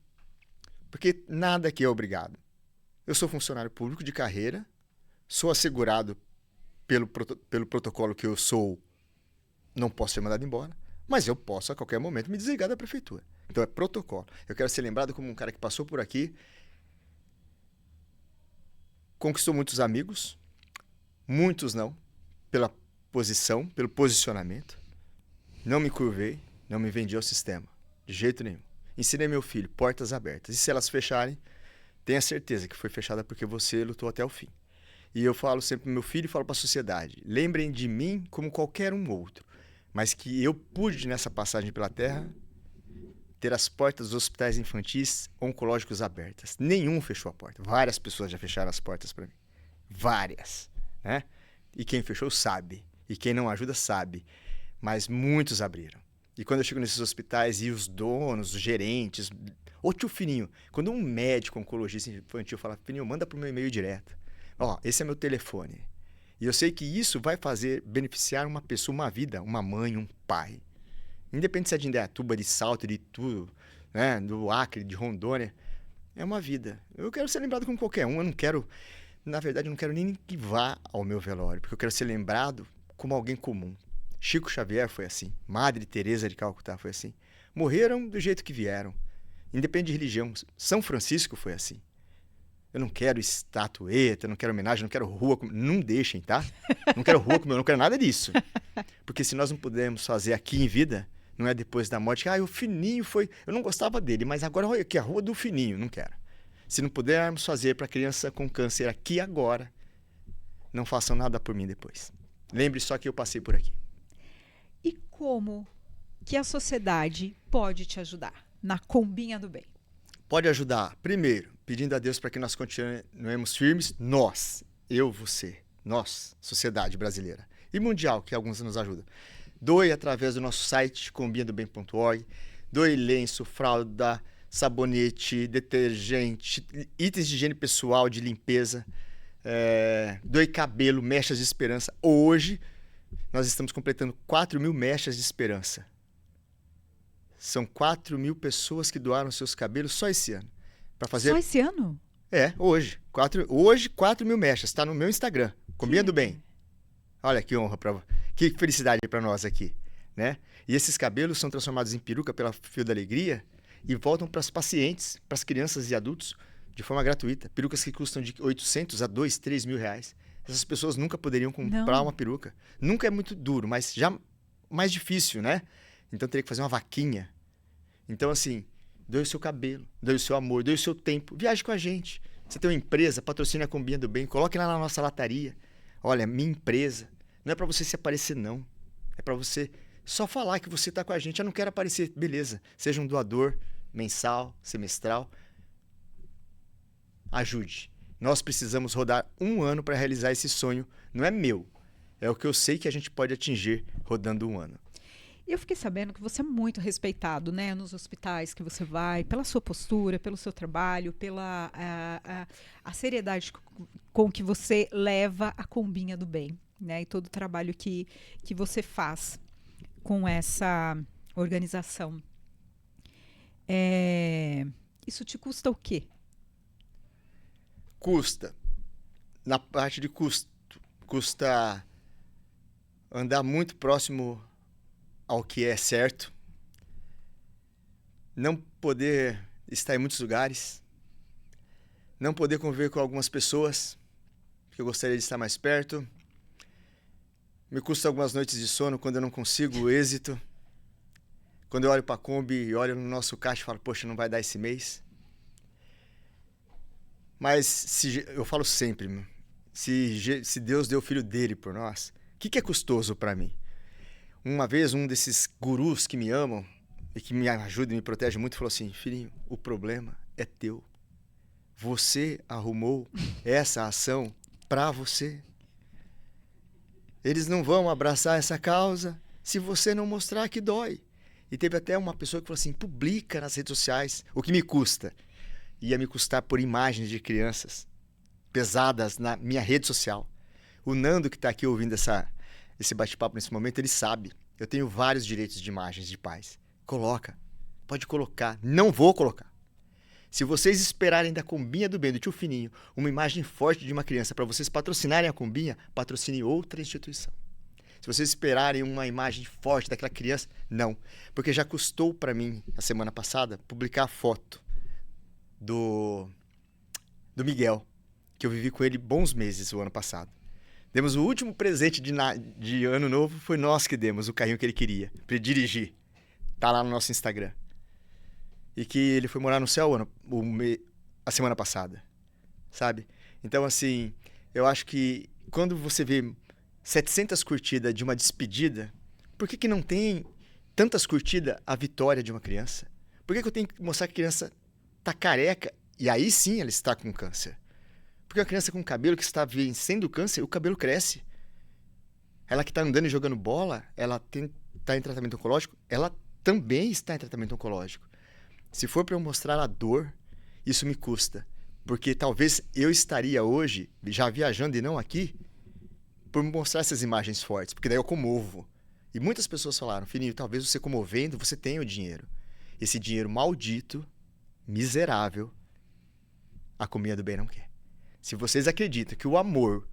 Porque nada aqui é obrigado. Eu sou funcionário público de carreira, sou assegurado pelo protocolo que eu sou, não posso ser mandado embora, mas eu posso a qualquer momento me desligar da prefeitura. Então é protocolo. Eu quero ser lembrado como um cara que passou por aqui, conquistou muitos amigos, muitos não, pela posição, pelo posicionamento. Não me curvei, não me vendi ao sistema, de jeito nenhum. Ensinei meu filho, portas abertas. E se elas fecharem, tenha certeza que foi fechada porque você lutou até o fim. E eu falo sempre pro meu filho e falo para a sociedade, lembrem de mim como qualquer um outro, mas que eu pude, nessa passagem pela Terra, ter as portas dos hospitais infantis oncológicos abertas. Nenhum fechou a porta. Várias pessoas já fecharam as portas para mim. Várias, né? E quem fechou sabe. E quem não ajuda sabe. Mas muitos abriram. E quando eu chego nesses hospitais e os donos, os gerentes... Ô tio Fininho, quando um médico oncologista infantil fala, Fininho, manda pro meu e-mail direto. Ó, esse é meu telefone. E eu sei que isso vai beneficiar uma pessoa, uma vida, uma mãe, um pai. Independente se é de Indaiatuba, de Salto, de tudo, né? Do Acre, de Rondônia. É uma vida. Eu quero ser lembrado como qualquer um. Eu não quero... Na verdade, eu não quero nem que vá ao meu velório, porque eu quero ser lembrado como alguém comum. Chico Xavier foi assim. Madre Teresa de Calcutá foi assim. Morreram do jeito que vieram. Independente de religião. São Francisco foi assim. Eu não quero estatueta, não quero homenagem, não quero rua. Não deixem, tá? Não quero rua, não quero nada disso. Porque se nós não pudermos fazer aqui em vida, não é depois da morte. O Fininho foi... Eu não gostava dele, mas agora olha aqui, a rua do Fininho. Não quero. Se não pudermos fazer para criança com câncer aqui agora, não façam nada por mim depois. Lembre só que eu passei por aqui. E como que a sociedade pode te ajudar na Combinha do Bem? Pode ajudar, primeiro, pedindo a Deus para que nós continuemos firmes, nós, eu, você, nós, sociedade brasileira e mundial, que alguns nos ajudam. Doe através do nosso site, combinadobem.org, doe lenço, fralda, sabonete, detergente, itens de higiene pessoal, de limpeza, doe cabelo, mechas de esperança. Hoje, nós estamos completando 4.000 mechas de esperança. São 4.000 pessoas que doaram seus cabelos só esse ano. Só esse ano? Hoje. Hoje, 4.000 mechas. Está no meu Instagram. Combinha do Bem. Olha que honra, que felicidade para nós aqui, né? E esses cabelos são transformados em peruca pela Fio da Alegria e voltam para os pacientes, para as crianças e adultos, de forma gratuita. Perucas que custam de 800 a 2, 3 mil reais. Essas pessoas nunca poderiam comprar uma peruca. Nunca é muito duro, mas já mais difícil, né? Então teria que fazer uma vaquinha. Então, assim, doe o seu cabelo, doe o seu amor, doe o seu tempo. Viaje com a gente. Você tem uma empresa, patrocine a Combinha do Bem, coloque lá na nossa lataria. Olha, minha empresa. Não é para você se aparecer, não. É para você só falar que você está com a gente. Eu não quero aparecer. Beleza. Seja um doador mensal, semestral. Ajude. Nós precisamos rodar 1 ano para realizar esse sonho. Não é meu. É o que eu sei que a gente pode atingir rodando 1 ano. E eu fiquei sabendo que você é muito respeitado, né, nos hospitais que você vai, pela sua postura, pelo seu trabalho, pela a seriedade com que você leva a combinha do bem, né, e todo o trabalho que você faz com essa organização. Isso te custa o quê? Custa. Na parte de custo, custa andar muito próximo ao que é certo, não poder estar em muitos lugares, não poder conviver com algumas pessoas que eu gostaria de estar mais perto. Me custa algumas noites de sono quando eu não consigo o êxito. Quando eu olho para a Kombi e olho no nosso caixa e falo, poxa, não vai dar esse mês. Mas eu falo sempre, se Deus deu o filho dele por nós, o que é custoso para mim? Uma vez, um desses gurus que me amam e que me ajudam e me protegem muito falou assim, filhinho, o problema é teu. Você arrumou essa ação para você. Eles não vão abraçar essa causa se você não mostrar que dói. E teve até uma pessoa que falou assim, publica nas redes sociais o que me custa. Ia me custar por imagens de crianças pesadas na minha rede social. O Nando, que está aqui ouvindo esse bate-papo nesse momento, ele sabe. Eu tenho vários direitos de imagens de pais. Coloca. Pode colocar. Não vou colocar. Se vocês esperarem da Combinha do Bem, do Tio Fininho, uma imagem forte de uma criança para vocês patrocinarem a Combinha, patrocine outra instituição. Se vocês esperarem uma imagem forte daquela criança, não. Porque já custou para mim, a semana passada, publicar a foto do Miguel, que eu vivi com ele bons meses o ano passado. Demos o último presente de ano novo, foi nós que demos o carrinho que ele queria, para ele dirigir. Tá lá no nosso Instagram. E que ele foi morar no céu a semana passada, sabe? Então, assim, eu acho que quando você vê 700 curtidas de uma despedida, por que não tem tantas curtidas a vitória de uma criança? Por que eu tenho que mostrar que a criança tá careca e aí sim ela está com câncer? Porque uma criança com cabelo que está vencendo o câncer, o cabelo cresce. Ela que está andando e jogando bola, ela está em tratamento oncológico, ela também está em tratamento oncológico. Se for para eu mostrar a dor, isso me custa. Porque talvez eu estaria hoje, já viajando e não aqui, por mostrar essas imagens fortes. Porque daí eu comovo. E muitas pessoas falaram, filhinho, talvez você comovendo, você tenha o dinheiro. Esse dinheiro maldito, miserável, a Combinha do Bem não quer. Se vocês acreditam que o amor,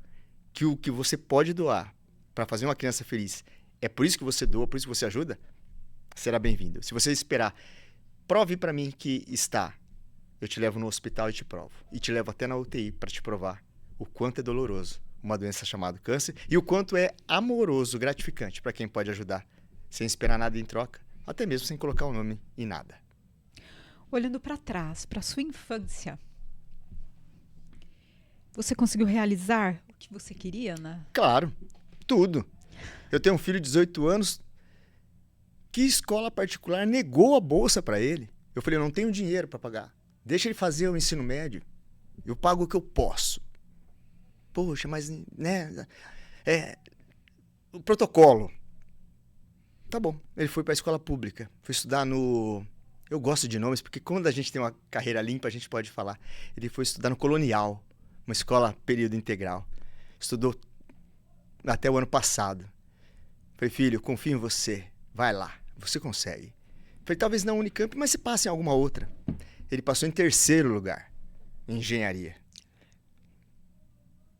que o que você pode doar para fazer uma criança feliz, é por isso que você doa, por isso que você ajuda, será bem-vindo. Se você esperar, prove para mim que está. Eu te levo no hospital e te provo. E te levo até na UTI para te provar o quanto é doloroso uma doença chamada câncer e o quanto é amoroso, gratificante para quem pode ajudar, sem esperar nada em troca, até mesmo sem colocar o nome em nada. Olhando para trás, para sua infância, você conseguiu realizar o que você queria, né? Claro, tudo. Eu tenho um filho de 18 anos que escola particular negou a bolsa para ele. Eu falei, eu não tenho dinheiro para pagar. Deixa ele fazer o ensino médio. Eu pago o que eu posso. Poxa, mas, né? O protocolo. Tá bom. Ele foi para a escola pública. Foi estudar no... Eu gosto de nomes, porque quando a gente tem uma carreira limpa, a gente pode falar. Ele foi estudar no Colonial, uma escola período integral. Estudou até o ano passado. Falei, filho, confio em você. Vai lá, você consegue. Falei, talvez não Unicamp, mas se passe em alguma outra. Ele passou em 3º lugar, em engenharia.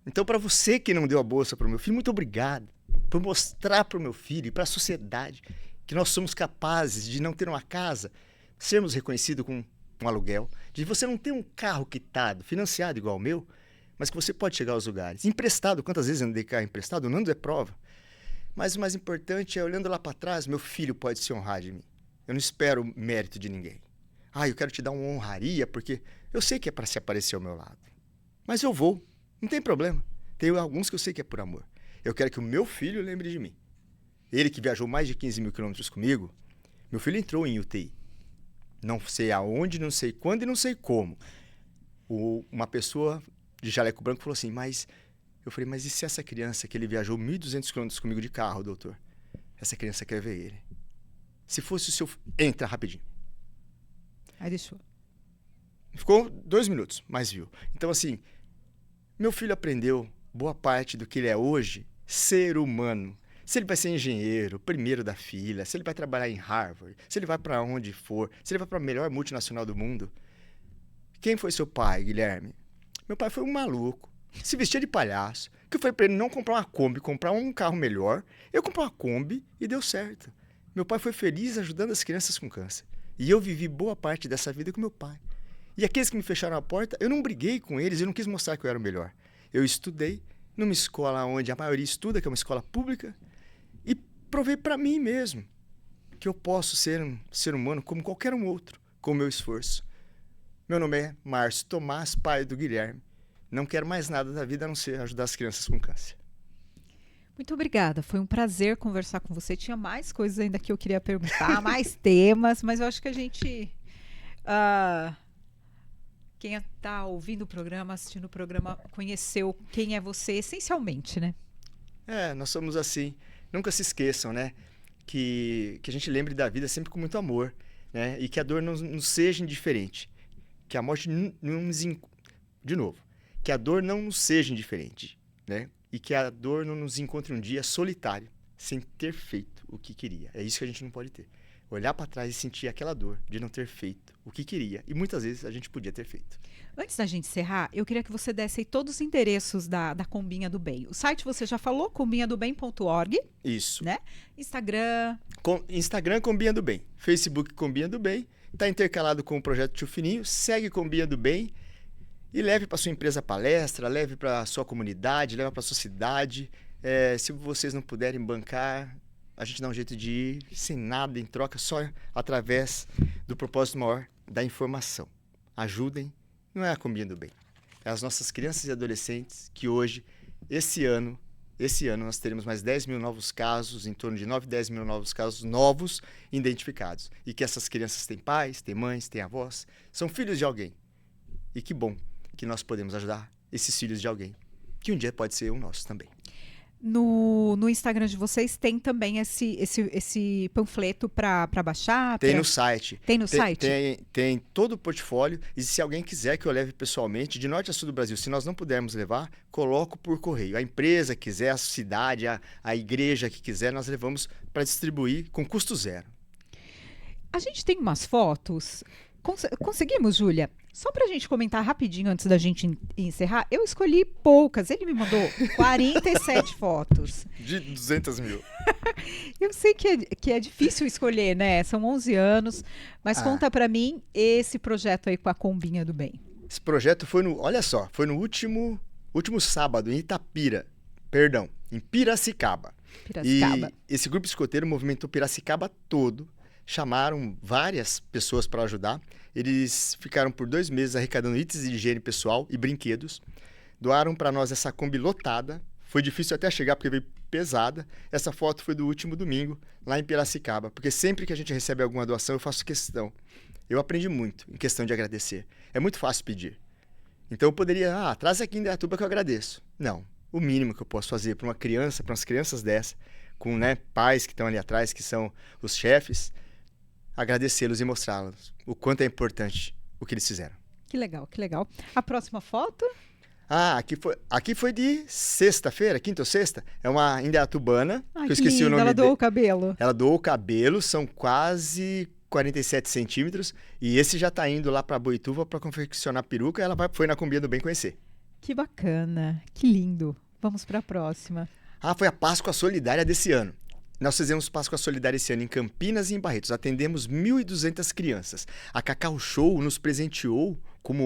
Então, para você que não deu a bolsa para o meu filho, muito obrigado por mostrar para o meu filho e para a sociedade que nós somos capazes de não ter uma casa, sermos reconhecidos com um aluguel, de você não ter um carro quitado, financiado igual o meu, mas que você pode chegar aos lugares. Emprestado, quantas vezes eu não dei carro emprestado? O Nando é prova. Mas o mais importante é, olhando lá para trás, meu filho pode se honrar de mim. Eu não espero mérito de ninguém. Eu quero te dar uma honraria, porque eu sei que é para se aparecer ao meu lado. Mas eu vou, não tem problema. Tem alguns que eu sei que é por amor. Eu quero que o meu filho lembre de mim. Ele que viajou mais de 15 mil quilômetros comigo, meu filho entrou em UTI. Não sei aonde, não sei quando e não sei como. Uma pessoa de jaleco branco falou assim, eu falei, mas e se essa criança que ele viajou 1.200 quilômetros comigo de carro, doutor? Essa criança quer ver ele. Se fosse o seu... Entra rapidinho. Aí deixou. Ficou 2 minutos, mas viu. Então, assim, meu filho aprendeu boa parte do que ele é hoje, ser humano. Se ele vai ser engenheiro, primeiro da fila, se ele vai trabalhar em Harvard, se ele vai para onde for, se ele vai para a melhor multinacional do mundo. Quem foi seu pai, Guilherme? Meu pai foi um maluco. Se vestia de palhaço. Que eu falei para ele não comprar uma Kombi, comprar um carro melhor. Eu comprei uma Kombi e deu certo. Meu pai foi feliz ajudando as crianças com câncer. E eu vivi boa parte dessa vida com meu pai. E aqueles que me fecharam a porta, eu não briguei com eles, eu não quis mostrar que eu era o melhor. Eu estudei numa escola onde a maioria estuda, que é uma escola pública, e provei para mim mesmo que eu posso ser um ser humano como qualquer um outro, com o meu esforço. Meu nome é Márcio Tomás, pai do Guilherme. Não quero mais nada da vida a não ser ajudar as crianças com câncer. Muito obrigada, foi um prazer conversar com você. Tinha mais coisas ainda que eu queria perguntar, mais temas, mas eu acho que a gente... quem está ouvindo o programa, assistindo o programa, conheceu quem é você essencialmente, né? Nós somos assim. Nunca se esqueçam, né? Que a gente lembre da vida sempre com muito amor, né? E que a dor não seja indiferente. Que a morte não nos... De novo. Que a dor não nos seja indiferente, né? E que a dor não nos encontre um dia solitário, sem ter feito o que queria. É isso que a gente não pode ter. Olhar para trás e sentir aquela dor de não ter feito o que queria. E muitas vezes a gente podia ter feito. Antes da gente encerrar, eu queria que você desse aí todos os endereços da Combinha do Bem. O site você já falou, combinhadobem.org. Isso. Né? Instagram. Instagram Combinha do Bem. Facebook Combinha do Bem. Está intercalado com o projeto Tio Fininho. Segue Combinha do Bem. E leve para sua empresa palestra, leve para sua comunidade, leve para sua cidade. Se vocês não puderem bancar, a gente dá um jeito de ir sem nada em troca, só através do propósito maior da informação. Ajudem, não é a Combinha do Bem. É as nossas crianças e adolescentes que hoje, esse ano nós teremos mais 10 mil novos casos, em torno de 9, 10 mil novos casos novos identificados. E que essas crianças têm pais, têm mães, têm avós, são filhos de alguém. E que bom que nós podemos ajudar esses filhos de alguém, que um dia pode ser o nosso também. No Instagram de vocês tem também esse panfleto para baixar? Tem no site. Tem no site? Tem todo o portfólio. E se alguém quiser que eu leve pessoalmente, de norte a sul do Brasil, se nós não pudermos levar, coloco por correio. A empresa quiser, a cidade, a igreja que quiser, nós levamos para distribuir com custo zero. A gente tem umas fotos. Conseguimos, Júlia? Só pra gente comentar rapidinho antes da gente encerrar, eu escolhi poucas. Ele me mandou 47 fotos. De 200 mil. Eu sei que é difícil escolher, né? São 11 anos. Mas conta pra mim esse projeto aí com a Combinha do Bem. Esse projeto foi foi no último sábado, em em Piracicaba. E esse grupo escoteiro movimentou Piracicaba todo. Chamaram várias pessoas para ajudar. Eles ficaram por 2 meses arrecadando itens de higiene pessoal e brinquedos. Doaram para nós essa Kombi lotada. Foi difícil até chegar porque veio pesada. Essa foto foi do último domingo, lá em Piracicaba. Porque sempre que a gente recebe alguma doação, eu faço questão. Eu aprendi muito em questão de agradecer. É muito fácil pedir. Então eu poderia, traz aqui em Indaiatuba que eu agradeço. Não. O mínimo que eu posso fazer para uma criança, para umas crianças dessa, com pais que estão ali atrás, que são os chefes, agradecê-los e mostrá-los o quanto é importante o que eles fizeram. Que legal, que legal. A próxima foto? Aqui foi de sexta-feira, quinta ou sexta. É uma indaiatubana, que eu esqueci o nome ela doou o cabelo. Ela doou o cabelo, são quase 47 centímetros. E esse já está indo lá para Boituva para confeccionar peruca. Ela foi na Combinha do Bem conhecer. Que bacana, que lindo. Vamos para a próxima. Foi a Páscoa Solidária desse ano. Nós fizemos Páscoa Solidária esse ano em Campinas e em Barretos. Atendemos 1.200 crianças. A Cacau Show nos presenteou como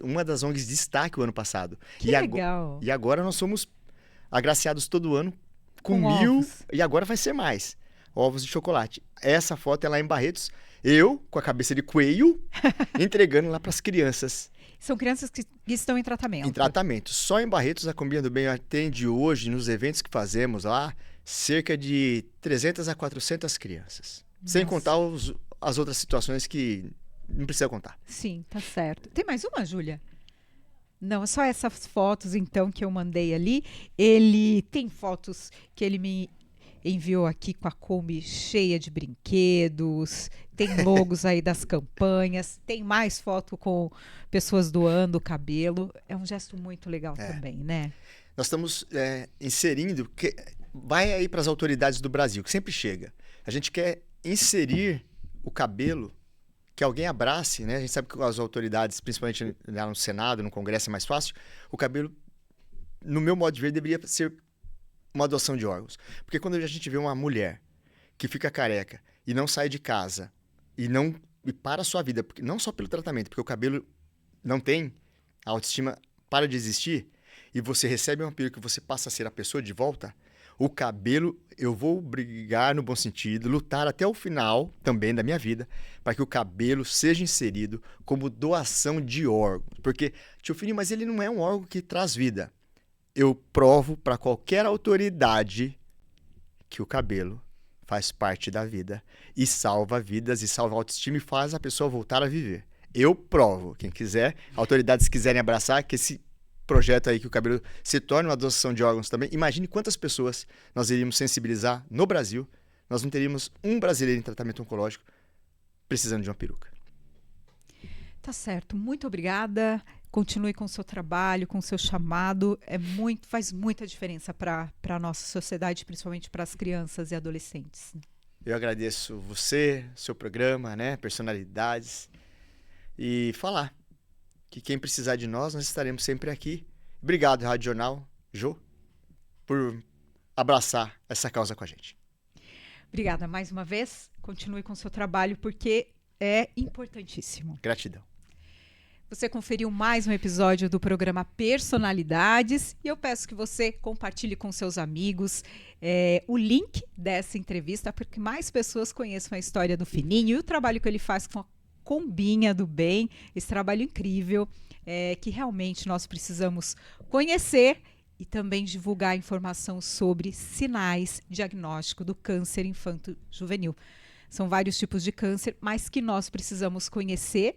uma das ONGs de destaque o ano passado. Que legal. E agora nós somos agraciados todo ano com 1.000. Ovos. E agora vai ser mais. Ovos de chocolate. Essa foto é lá em Barretos. Eu, com a cabeça de coelho, entregando lá para as crianças. São crianças que estão em tratamento. Em tratamento. Só em Barretos, a Combinha do Bem atende hoje, nos eventos que fazemos lá, cerca de 300 a 400 crianças. Nossa. Sem contar as outras situações que não precisa contar. Sim, tá certo. Tem mais uma, Júlia? Não, é só essas fotos, então, que eu mandei ali. Ele tem fotos que ele me enviou aqui com a Kombi cheia de brinquedos, tem logos aí das campanhas, tem mais foto com pessoas doando o cabelo. É um gesto muito legal também, né? Nós estamos inserindo, vai aí para as autoridades do Brasil, que sempre chega. A gente quer inserir o cabelo, que alguém abrace, né? A gente sabe que as autoridades, principalmente lá no Senado, no Congresso é mais fácil. O cabelo, no meu modo de ver, deveria ser uma doação de órgãos. Porque quando a gente vê uma mulher que fica careca e não sai de casa e para a sua vida, porque, não só pelo tratamento, porque o cabelo não tem, a autoestima para de existir, e você recebe uma peruca e você passa a ser a pessoa de volta, o cabelo, eu vou brigar no bom sentido, lutar até o final também da minha vida, para que o cabelo seja inserido como doação de órgãos. Porque, tio Fininho, mas ele não é um órgão que traz vida. Eu provo para qualquer autoridade que o cabelo faz parte da vida e salva vidas e salva a autoestima e faz a pessoa voltar a viver. Eu provo. Quem quiser, autoridades quiserem abraçar, que esse projeto aí que o cabelo se torne uma doação de órgãos também. Imagine quantas pessoas nós iríamos sensibilizar no Brasil. Nós não teríamos um brasileiro em tratamento oncológico precisando de uma peruca. Tá certo. Muito obrigada. Continue com o seu trabalho, com o seu chamado. Faz muita diferença para a nossa sociedade, principalmente para as crianças e adolescentes. Eu agradeço você, seu programa, né, personalidades, e falar que quem precisar de nós estaremos sempre aqui. Obrigado, Rádio Jornal, Jô, por abraçar essa causa com a gente. Obrigada mais uma vez. Continue com o seu trabalho, porque é importantíssimo. Gratidão. Você conferiu mais um episódio do programa Personalidades e eu peço que você compartilhe com seus amigos o link dessa entrevista para que mais pessoas conheçam a história do Fininho e o trabalho que ele faz com a Combinha do Bem, esse trabalho incrível que realmente nós precisamos conhecer e também divulgar informação sobre sinais diagnóstico do câncer infanto-juvenil. São vários tipos de câncer, mas que nós precisamos conhecer,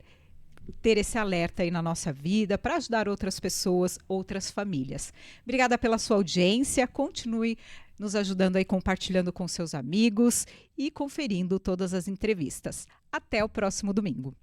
ter esse alerta aí na nossa vida para ajudar outras pessoas, outras famílias. Obrigada pela sua audiência, continue nos ajudando aí, compartilhando com seus amigos e conferindo todas as entrevistas. Até o próximo domingo.